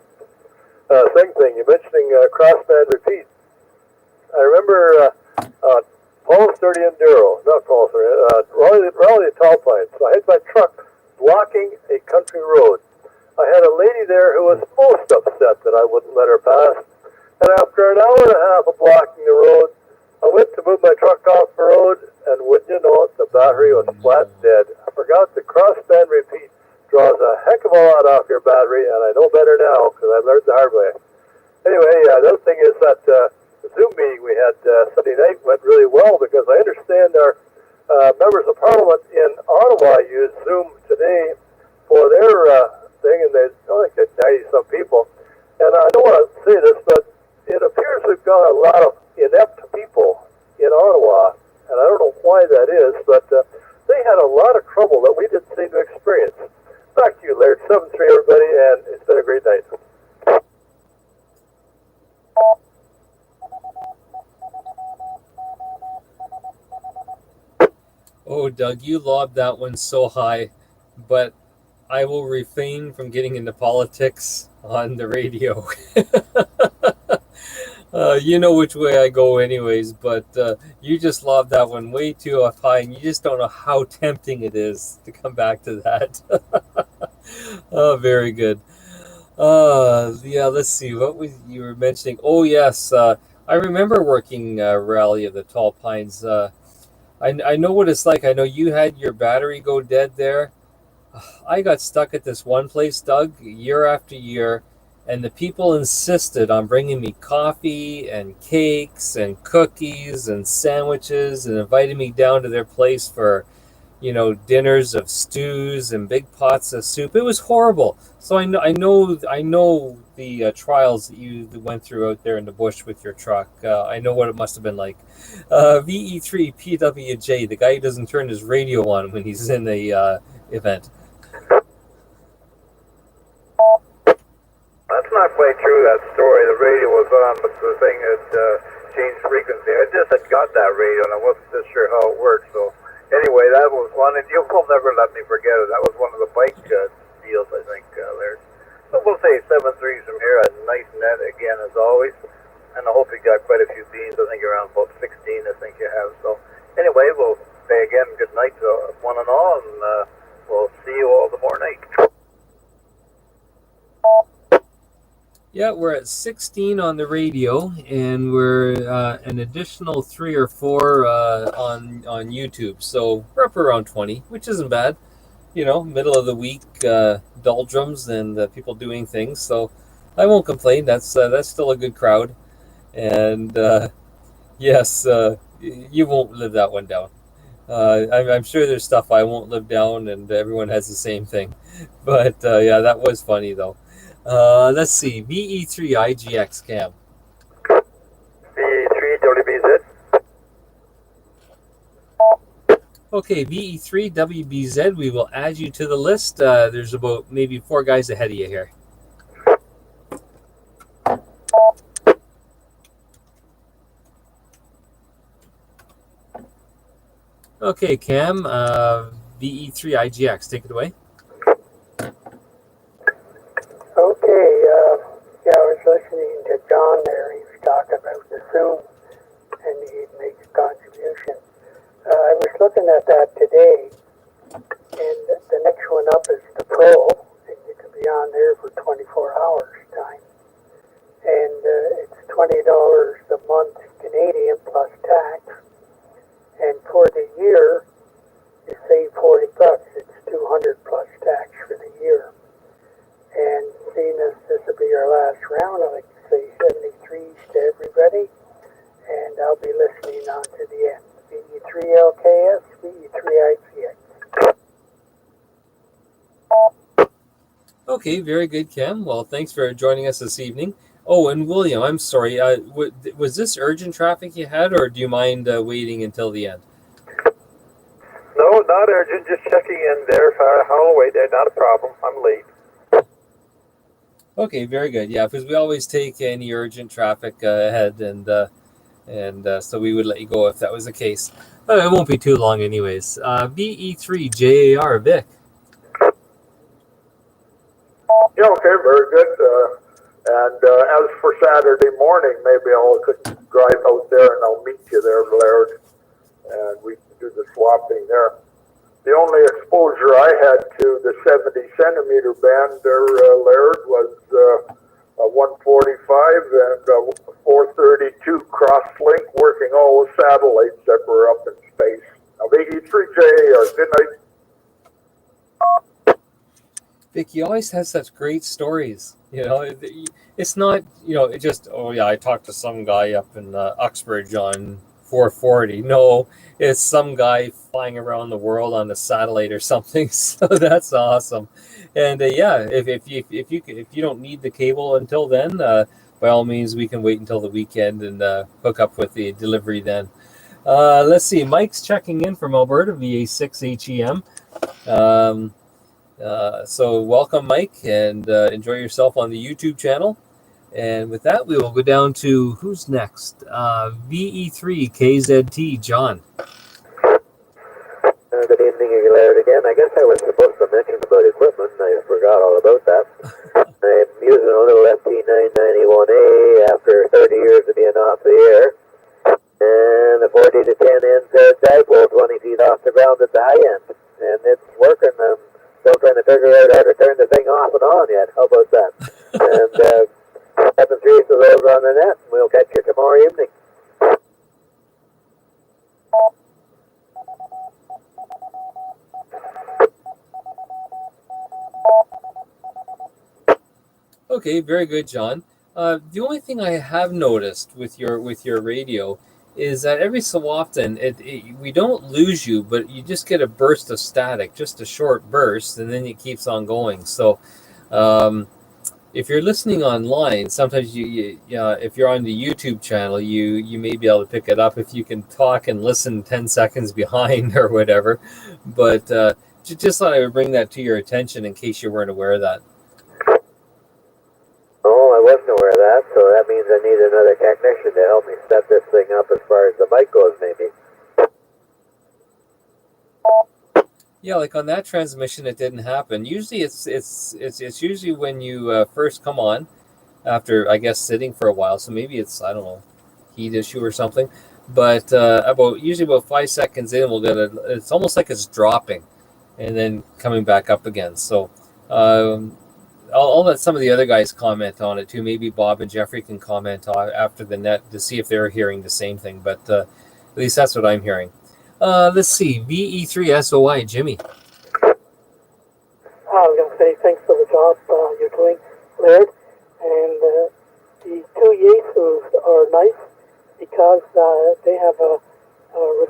Second thing, you're mentioning crossband repeat. I remember Paul 30 Enduro, not Paul 30, Raleigh Tall Pines. So I had my truck blocking a country road. I had a lady there who was most upset that I wouldn't let her pass. And after an hour and a half of blocking the road, I went to move my truck off the road, and wouldn't you know it, the battery was flat dead. I forgot the crossband repeat draws a heck of a lot off your battery, and I know better now because I learned the hard way. Anyway, the other thing is that the Zoom meeting we had Sunday night went really well because I understand our members of Parliament in Ottawa use Zoom today for their thing, and there's only 90-some people. And I don't want to say this, but it appears we've got a lot of inept people in Ottawa, and I don't know why that is, but they had a lot of trouble that we didn't seem to experience. Back to you, Laird. 7-3, everybody, and it's been a great night. Oh, Doug, you lobbed that one so high, but I will refrain from getting into politics on the radio. You know which way I go, anyways. But you just lobbed that one way too up high, and you just don't know how tempting it is to come back to that. Oh, very good. Yeah. Let's see. What was you were mentioning? Oh, yes. I remember working Rally of the Tall Pines. I know what it's like. I know you had your battery go dead there. I got stuck at this one place, Doug, year after year, and the people insisted on bringing me coffee and cakes and cookies and sandwiches and inviting me down to their place for, dinners of stews and big pots of soup. It was horrible. So I know the trials that you went through out there in the bush with your truck. I know what it must have been like. VE3 PWJ, the guy who doesn't turn his radio on when he's in the event. That's not quite true, that story. The radio was on, but the thing had changed frequency. I just had got that radio, and I wasn't just sure how it worked. So anyway, that was one, and you'll never let me forget it. That was one of the bike deals, I think, Laird. So we'll say 7-3 from here, a nice net again, as always. And I hope you got quite a few beans. I think around about 16, I think you have. So anyway, we'll say again good night to one and all, and we'll see you all tomorrow night. Yeah, we're at 16 on the radio, and we're an additional 3 or 4 on YouTube. So we're up around 20, which isn't bad. Middle of the week doldrums and people doing things. So I won't complain. That's still a good crowd. And yes, you won't live that one down. I'm sure there's stuff I won't live down, and everyone has the same thing. But yeah, that was funny though. Let's see, VE3 IGX Cam. VE3 WBZ. Okay, VE3 WBZ, we will add you to the list. There's about maybe 4 guys ahead of you here. Okay, Cam, VE3 IGX, take it away. Okay, yeah, I was listening to John there. He was talking about the Zoom, and he makes a contribution. I was looking at that today, and the next one up is the Pro, and you can be on there for 24 hours time. And it's $20 a month Canadian plus tax. And for the year, you save $40. It's 200 plus tax for the year. And seeing as this will be our last round, I'd like to say 73s to everybody, and I'll be listening on to the end. VE3LKS, VE3IGX. Okay, very good, Cam. Well, thanks for joining us this evening. Oh, and William, I'm sorry. Was this urgent traffic you had, or do you mind waiting until the end? No, not urgent. Just checking in there. Holloway there, not a problem. I'm late. Okay, very good. Yeah, because we always take any urgent traffic ahead, and so we would let you go if that was the case. But it won't be too long, anyways. VE3 JAR Vic. Yeah, okay, very good. And as for Saturday morning, maybe I'll drive out there and I'll meet you there, Laird, and we can do the swapping there. The only exposure I had to the 70 centimeter band there, Laird, was a 145 and a 432 cross-link working all the satellites that were up in space. Now, VE3J, good night. Vic, you always have such great stories. It's not, it just, oh yeah, I talked to some guy up in Uxbridge on 440. No, it's some guy flying around the world on a satellite or something. So that's awesome. And yeah, if you don't need the cable until then, by all means, we can wait until the weekend and hook up with the delivery then. Let's see, Mike's checking in from Alberta, VA6HEM. So welcome, Mike, and enjoy yourself on the YouTube channel. And with that, we will go down to who's next? VE3KZT, John. Good evening. evening, Laird again. I guess I was supposed to mention about equipment, and I forgot all about that. I'm using a little FT991A after 30 years of being off the air. And the 40 to 10 NZ dipole 20 feet off the ground at the high end. And it's working. I'm still trying to figure out how to turn the thing off and on yet. How about that? And having 3 of those on the net. We'll catch you tomorrow evening. Okay, very good, John. The only thing I have noticed with your radio is that every so often we don't lose you, but you just get a burst of static, just a short burst, and then it keeps on going. So if you're listening online, sometimes if you're on the YouTube channel, you may be able to pick it up if you can talk and listen 10 seconds behind or whatever. But just thought I would bring that to your attention in case you weren't aware of that. Oh, I wasn't aware of that, so that means I need another technician to help me set this thing up as far as the mic goes, maybe. Yeah, like on that transmission, it didn't happen. Usually, it's usually when you first come on, after I guess sitting for a while. So maybe it's, I don't know, heat issue or something. But usually about 5 seconds in, we'll get it's almost like it's dropping, and then coming back up again. So. I'll let some of the other guys comment on it too. Maybe Bob and Jeffrey can comment on after the net to see if they're hearing the same thing. But at least that's what I'm hearing. Let's see. VE3SOI, Jimmy. I was going to say thanks for the job you're doing, Laird. And the 2 Yaesus are nice because they have a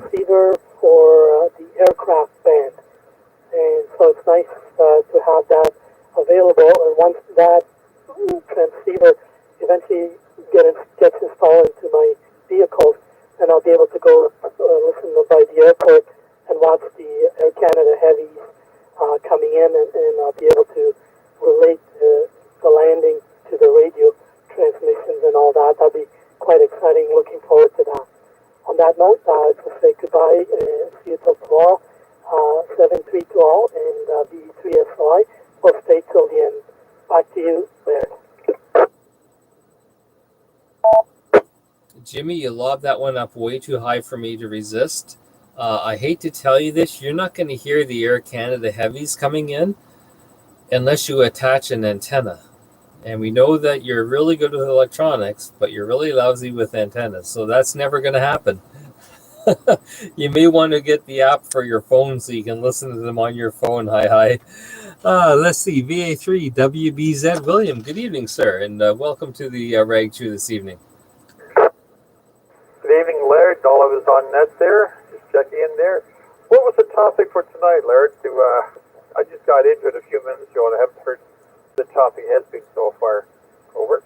receiver for the aircraft band. And so it's nice to have that available, and once that transceiver eventually gets installed into my vehicles, then I'll be able to go listen by the airport and watch the Air Canada heavies coming in, and I'll be able to relate the landing to the radio transmissions and all that. That'll be quite exciting. Looking forward to that. On that note, I'll just say goodbye and see you till tomorrow. 7-3 to all, and VE3SI. We'll stay till the end. Back to you, Laird. Jimmy, you lobbed that one up way too high for me to resist. I hate to tell you this, you're not going to hear the Air Canada heavies coming in unless you attach an antenna. And we know that you're really good with electronics, but you're really lousy with antennas. So that's never going to happen. You may want to get the app for your phone so you can listen to them on your phone. Hi. Let's see. VA3 WBZ William. Good evening, sir, and welcome to the Rag Chew this evening. Good evening, Laird. All of us on net there. Just checking in there. What was the topic for tonight, Laird? I just got into it a few minutes ago, and I haven't heard the topic has been so far. Over.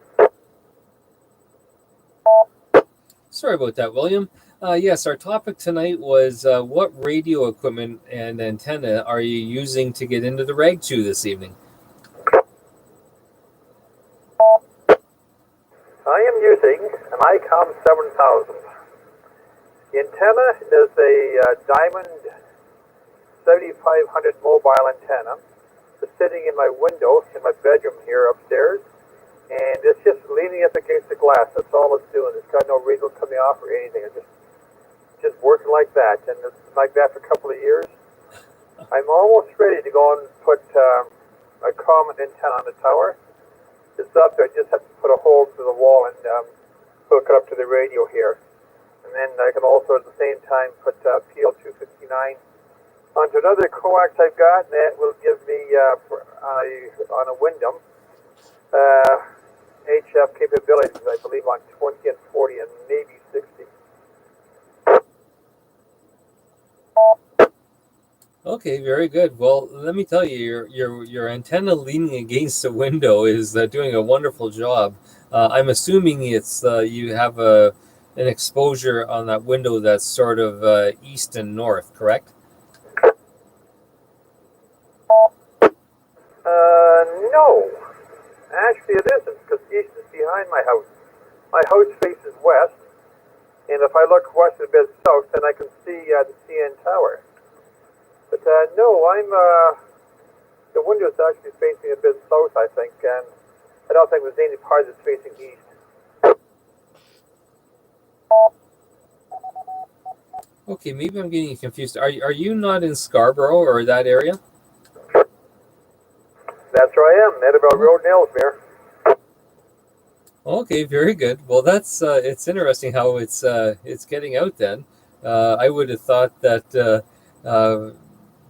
Sorry about that, William. Yes, our topic tonight was what radio equipment and antenna are you using to get into the Rag Chew this evening? I am using an ICOM 7000. The antenna is a Diamond 7500 mobile antenna. It's sitting in my window in my bedroom here upstairs, and it's just leaning up against the glass. That's all it's doing. It's got no radio coming off or anything. It's just working like that, and it's like that for a couple of years. I'm almost ready to go and put a common antenna on the tower. It's up there. I just have to put a hole through the wall and hook it up to the radio here. And then I can also at the same time put PL259 onto another coax I've got, and that will give me on a Wyndham HF capabilities, I believe, on 20 and 40 and maybe 60. Okay, very good. Well, let me tell you, your antenna leaning against the window is doing a wonderful job. I'm assuming it's you have an exposure on that window that's sort of east and north, correct? No. Actually, it isn't, because east is behind my house. My house faces west, and if I look west a bit south, then I can see the CN Tower. But no, I'm the window's actually facing a bit south, I think, and I don't think there's any part that's facing east. Okay, maybe I'm getting confused. Are you not in Scarborough or that area? That's where I am, Edinburgh Road in Ellesmere. Okay, very good. Well, that's it's interesting how it's getting out then. I would have thought that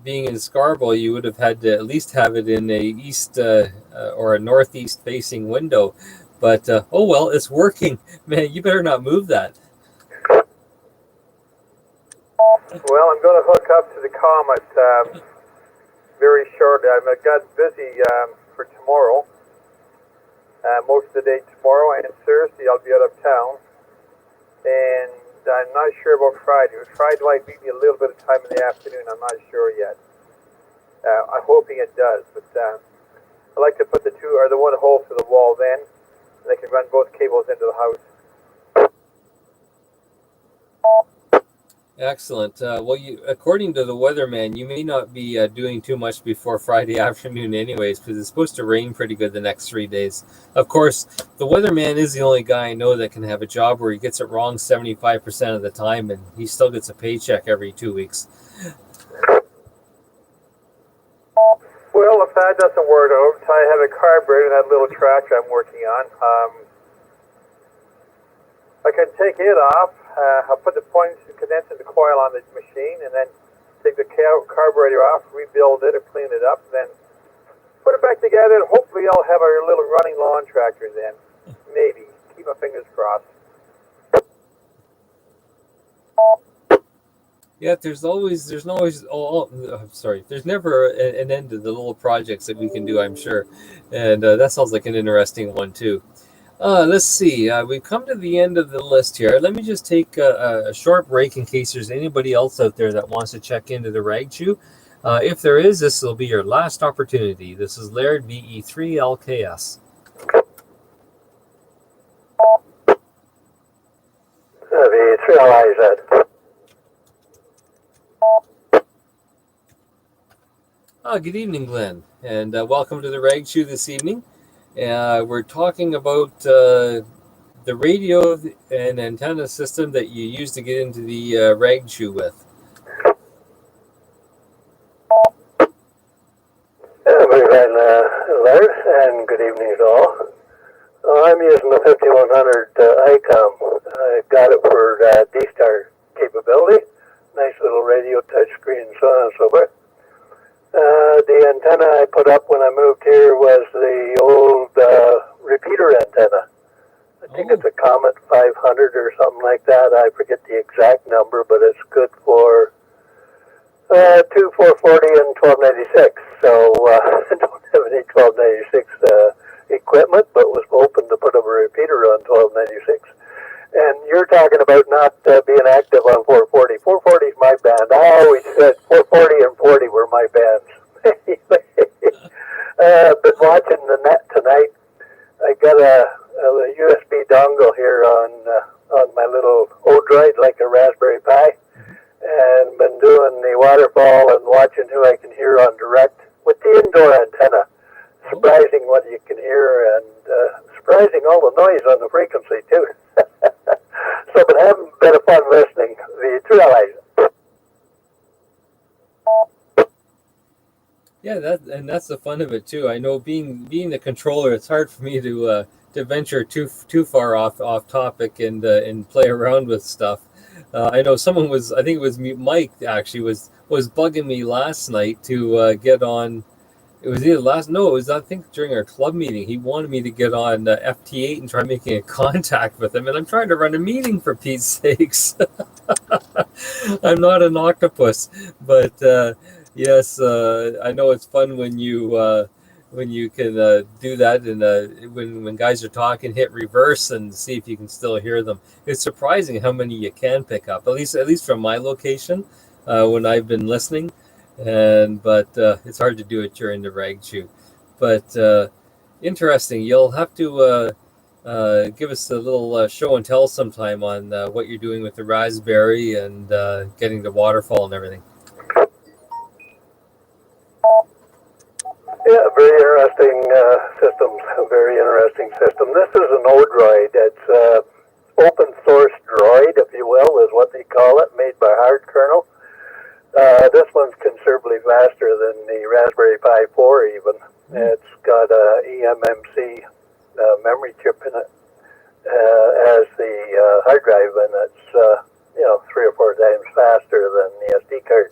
being in Scarborough, you would have had to at least have it in a east or a northeast facing window. But oh well, it's working. Man, you better not move that. Well, I'm going to hook up to the Comet very shortly. I've got busy for tomorrow. Most of the day tomorrow, and Thursday I'll be out of town. And I'm not sure about Friday. Friday might leave me a little bit of time in the afternoon. I'm not sure yet. I'm hoping it does, but I like to put the one hole to the wall then, and I can run both cables into the house. Excellent. Well, according to the weatherman, you may not be doing too much before Friday afternoon anyways, because it's supposed to rain pretty good the next 3 days. Of course, the weatherman is the only guy I know that can have a job where he gets it wrong 75% of the time, and he still gets a paycheck every 2 weeks. Well, if that doesn't work out, I have a carburetor in that little tractor I'm working on. I can take it off. I'll put the points and condense the coil on the machine, and then take the carburetor off, rebuild it, or clean it up, then put it back together, and hopefully I'll have our little running lawn tractor then. Maybe. Keep my fingers crossed. Yeah, there's never an end to the little projects that we can do, I'm sure. And that sounds like an interesting one too. Let's see. We've come to the end of the list here. Let me just take a short break in case there's anybody else out there that wants to check into the Rag Chew. If there is, this will be your last opportunity. This is Laird, VE3LKS. VE3LIZ. Good evening, Glenn, and welcome to the Rag Chew this evening. We're talking about the radio and antenna system that you use to get into the Rag Chew with. Very well, Laird, and good evening to all. I'm using the 5100 ICOM. I got it for D-Star capability. Nice little radio touchscreen, so on and so forth. The antenna I put up when I moved here was the old repeater antenna. I think it's a Comet 500 or something like that. I forget the exact number, but it's good for 2440 and 1296. So I don't have any 1296 equipment, but was hoping to put up a repeater on 1296. And you're talking about not being active on 440. 440 is my band. I always said 440 and 40 were my bands. Been watching the net tonight. I got a USB dongle here on my little Odroid, like a Raspberry Pi, and been doing the waterfall and watching who I can hear on direct with the indoor antenna. Surprising what you can hear, and surprising all the noise on the frequency too. So, but having a bit of fun listening. The TrueAllies. Yeah, that's the fun of it too. I know being the controller, it's hard for me to venture too far off topic and play around with stuff. I know someone was, I think it was Mike actually was bugging me last night to get on. It was I think during our club meeting, he wanted me to get on FT8 and try making a contact with him. And I'm trying to run a meeting, for Pete's sakes. I'm not an octopus, but yes, I know it's fun when you can do that. And when guys are talking, hit reverse and see if you can still hear them. It's surprising how many you can pick up, at least from my location when I've been listening. But it's hard to do it during the Rag Chew. But interesting. You'll have to give us a little show and tell sometime on what you're doing with the Raspberry and getting the waterfall and everything. Yeah, very interesting systems. Very interesting system. This is an Odroid. It's open source droid, if you will, is what they call it, made by hard kernel. This one's considerably faster than the Raspberry Pi 4 even. It's got a eMMC memory chip in it as the hard drive, and it's 3 or 4 times faster than the SD card.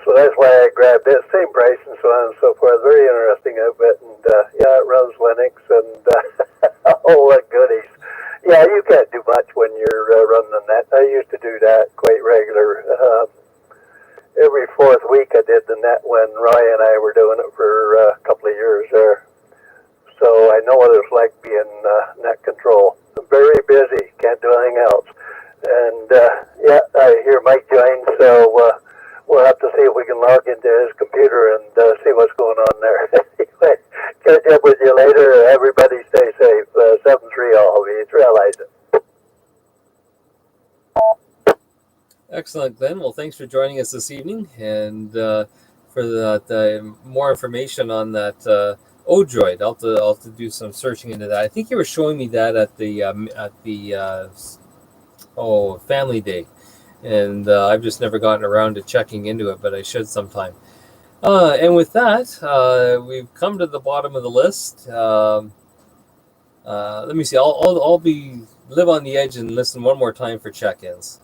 So that's why I grabbed it. Same price and so on and so forth. Very interesting outfit, and it runs Linux and all the goodies. Yeah, you can't do much when you're running the net. I used to do that quite regular. Every 4th week I did the net when Roy and I were doing it for a couple of years there. So I know what it's like being net control. I'm very busy, can't do anything else. And I hear Mike joined, so we'll have to see if we can log into his computer and see what's going on there. Anyway, catch up with you later. Everybody stay safe. 7-3 all of you. Realize it. Excellent, Glenn. Well, thanks for joining us this evening, and for the more information on that Odroid, I'll have to do some searching into that. I think you were showing me that at the Family Day, and I've just never gotten around to checking into it, but I should sometime. And with that, we've come to the bottom of the list. Let me see. I'll live on the edge and listen one more time for check-ins.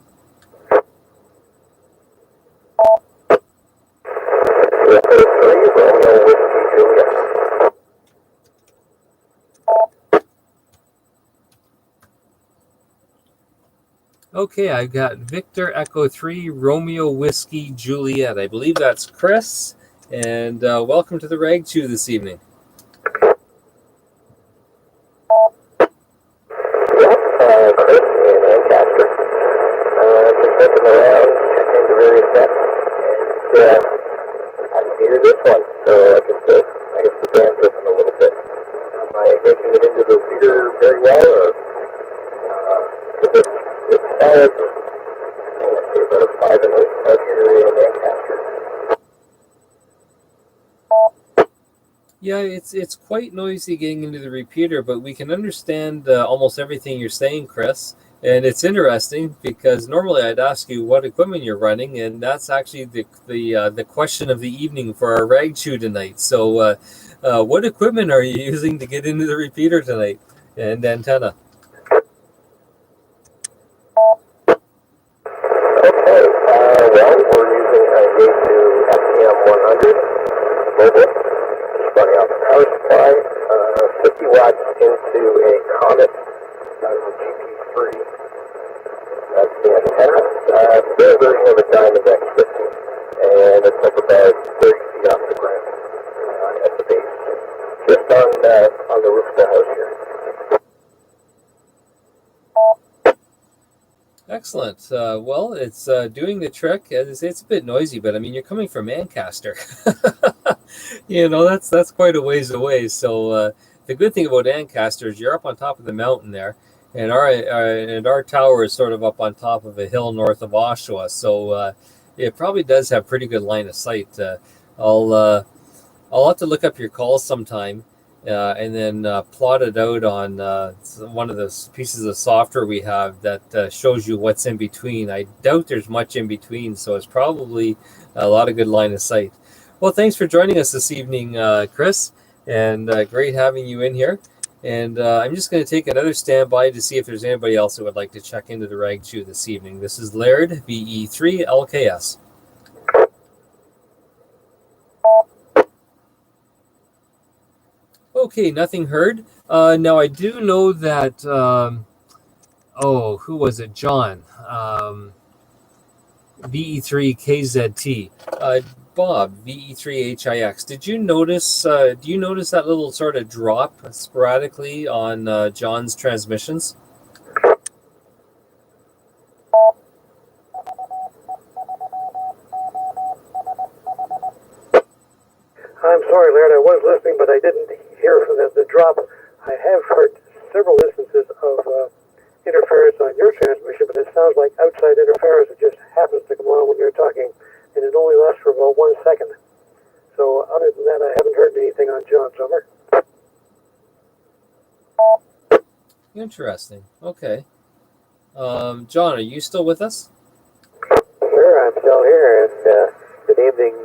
Okay, I've got Victor Echo 3 Romeo Whiskey Juliet. I believe that's Chris, and welcome to the Rag Chew this evening. Chris in Lancaster. Just looking around, checking the various steps, and I needed this one, so I can sit down with them a little bit. Am I making it into the reader very well, or it's solid? Let's see, about a 5 and 8 here in Lancaster. Yeah, it's quite noisy getting into the repeater, but we can understand almost everything you're saying, Chris. And it's interesting because normally I'd ask you what equipment you're running, and that's actually the question of the evening for our Rag Chew tonight. So, what equipment are you using to get into the repeater tonight and antenna? Okay, well, we're using a Yaesu FTM100 mobile, just running off the power supply, 50 watts into a Comet GP3. That's the antenna. Very version of a Diamond X50, and it's up about 30 feet off the ground at the base, just on the roof of the house here. Excellent. Well, it's doing the trick. It's a bit noisy, but I mean, you're coming from Ancaster. That's quite a ways away. So the good thing about Ancaster is you're up on top of the mountain there, and our tower is sort of up on top of a hill north of Oshawa. So it probably does have pretty good line of sight. I'll have to look up your calls sometime. And then plot it out on one of the pieces of software we have that shows you what's in between. I doubt there's much in between, so it's probably a lot of good line of sight. Well, thanks for joining us this evening, Chris, and great having you in here. And I'm just going to take another standby to see if there's anybody else who would like to check into the Rag Chew this evening. This is Laird, VE3 LKS. Okay, nothing heard. Now I do know that. Who was it? John. VE3 KZT. Bob VE3 HIX. Did you notice? Do you notice that little sort of drop sporadically on John's transmissions? I'm sorry, Laird, I was listening, but I didn't hear the drop. I have heard several instances of interference on your transmission, but it sounds like outside interference that just happens to come on when you're talking, and it only lasts for about 1 second. So other than that, I Interesting. Okay. John, are you still with us? Sure, I'm still here, and good evening,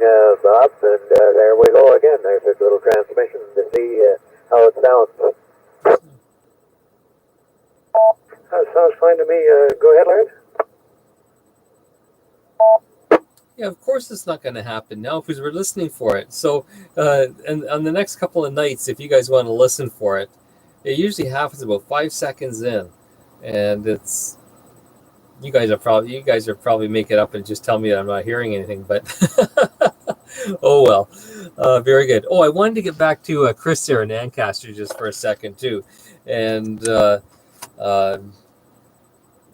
Bob, and there we go again. There's a little transmission to see how it sounds. Sounds fine to me. Go ahead, Larry. Yeah, of course it's not going to happen now because we're listening for it. So, and on the next couple of nights, if you guys want to listen for it, it usually happens about 5 seconds in, and it's you guys are probably make it up and just tell me that I'm not hearing anything. But oh well, very good. Oh, I wanted to get back to Chris there in Ancaster just for a second too, and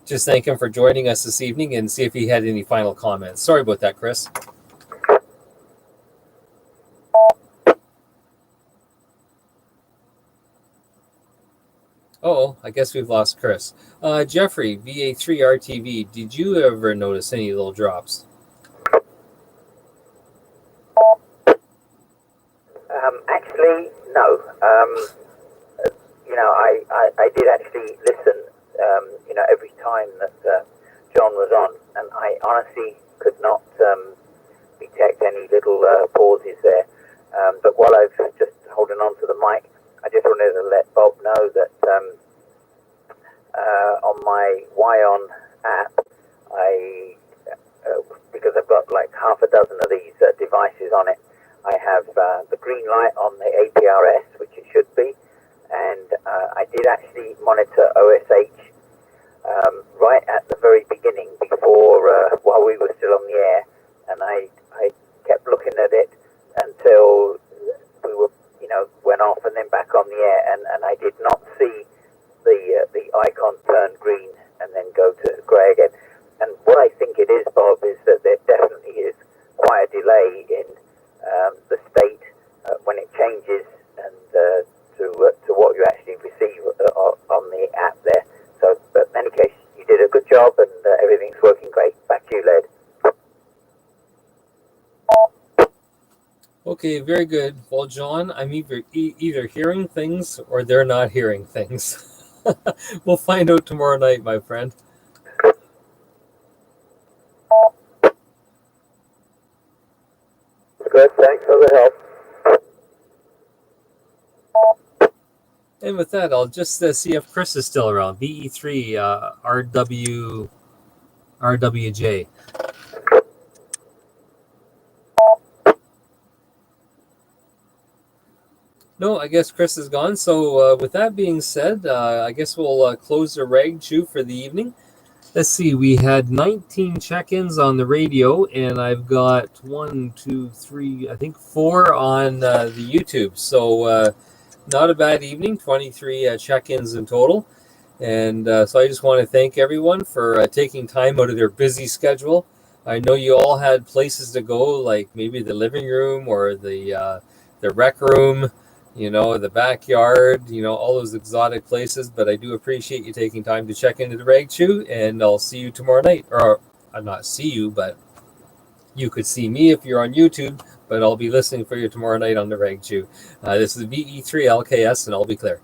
just thank him for joining us this evening and see if he had any final comments. Sorry about that, Chris. Oh, I guess we've lost Chris. Jeffrey, VA3RTV, did you ever notice any little drops? Actually, no. I did actually listen, every time that John was on, and I honestly could not detect any little pauses there. But while I was just holding on to the mic, I just wanted to let Bob know that on my YON app, because I've got like half a dozen of these devices on it, I have the green light on the APRS, which it should be, and I did actually monitor OSH right at the very beginning before, while we were still on the air, and I kept looking at it until we were, went off and then back on the air, and I did not see the icon turn green and then go to grey again. And what I think it is, Bob, is that there definitely is quite a delay in the state when it changes and to what you actually receive on the app there. So, but in any case, you did a good job and everything's working great. Back to you, Led. Okay, very good. Well, John, I'm either hearing things or they're not hearing things. We'll find out tomorrow night, my friend. Good, thanks for the help. And with that, I'll just see if Chris is still around. VE3 RWJ. No, I guess Chris is gone. So with that being said, I guess we'll close the rag chew for the evening. Let's see, we had 19 check-ins on the radio, and I've got 1, 2, 3, I think 4 on the YouTube. So not a bad evening, 23 check-ins in total. And so I just want to thank everyone for taking time out of their busy schedule. I know you all had places to go, like maybe the living room or the rec room, the backyard, all those exotic places. But I do appreciate you taking time to check into the Rag Chew, and I'll see you tomorrow night. Or I'll not see you, but you could see me if you're on YouTube, but I'll be listening for you tomorrow night on the Rag Chew. This is VE3LKS, and I'll be clear.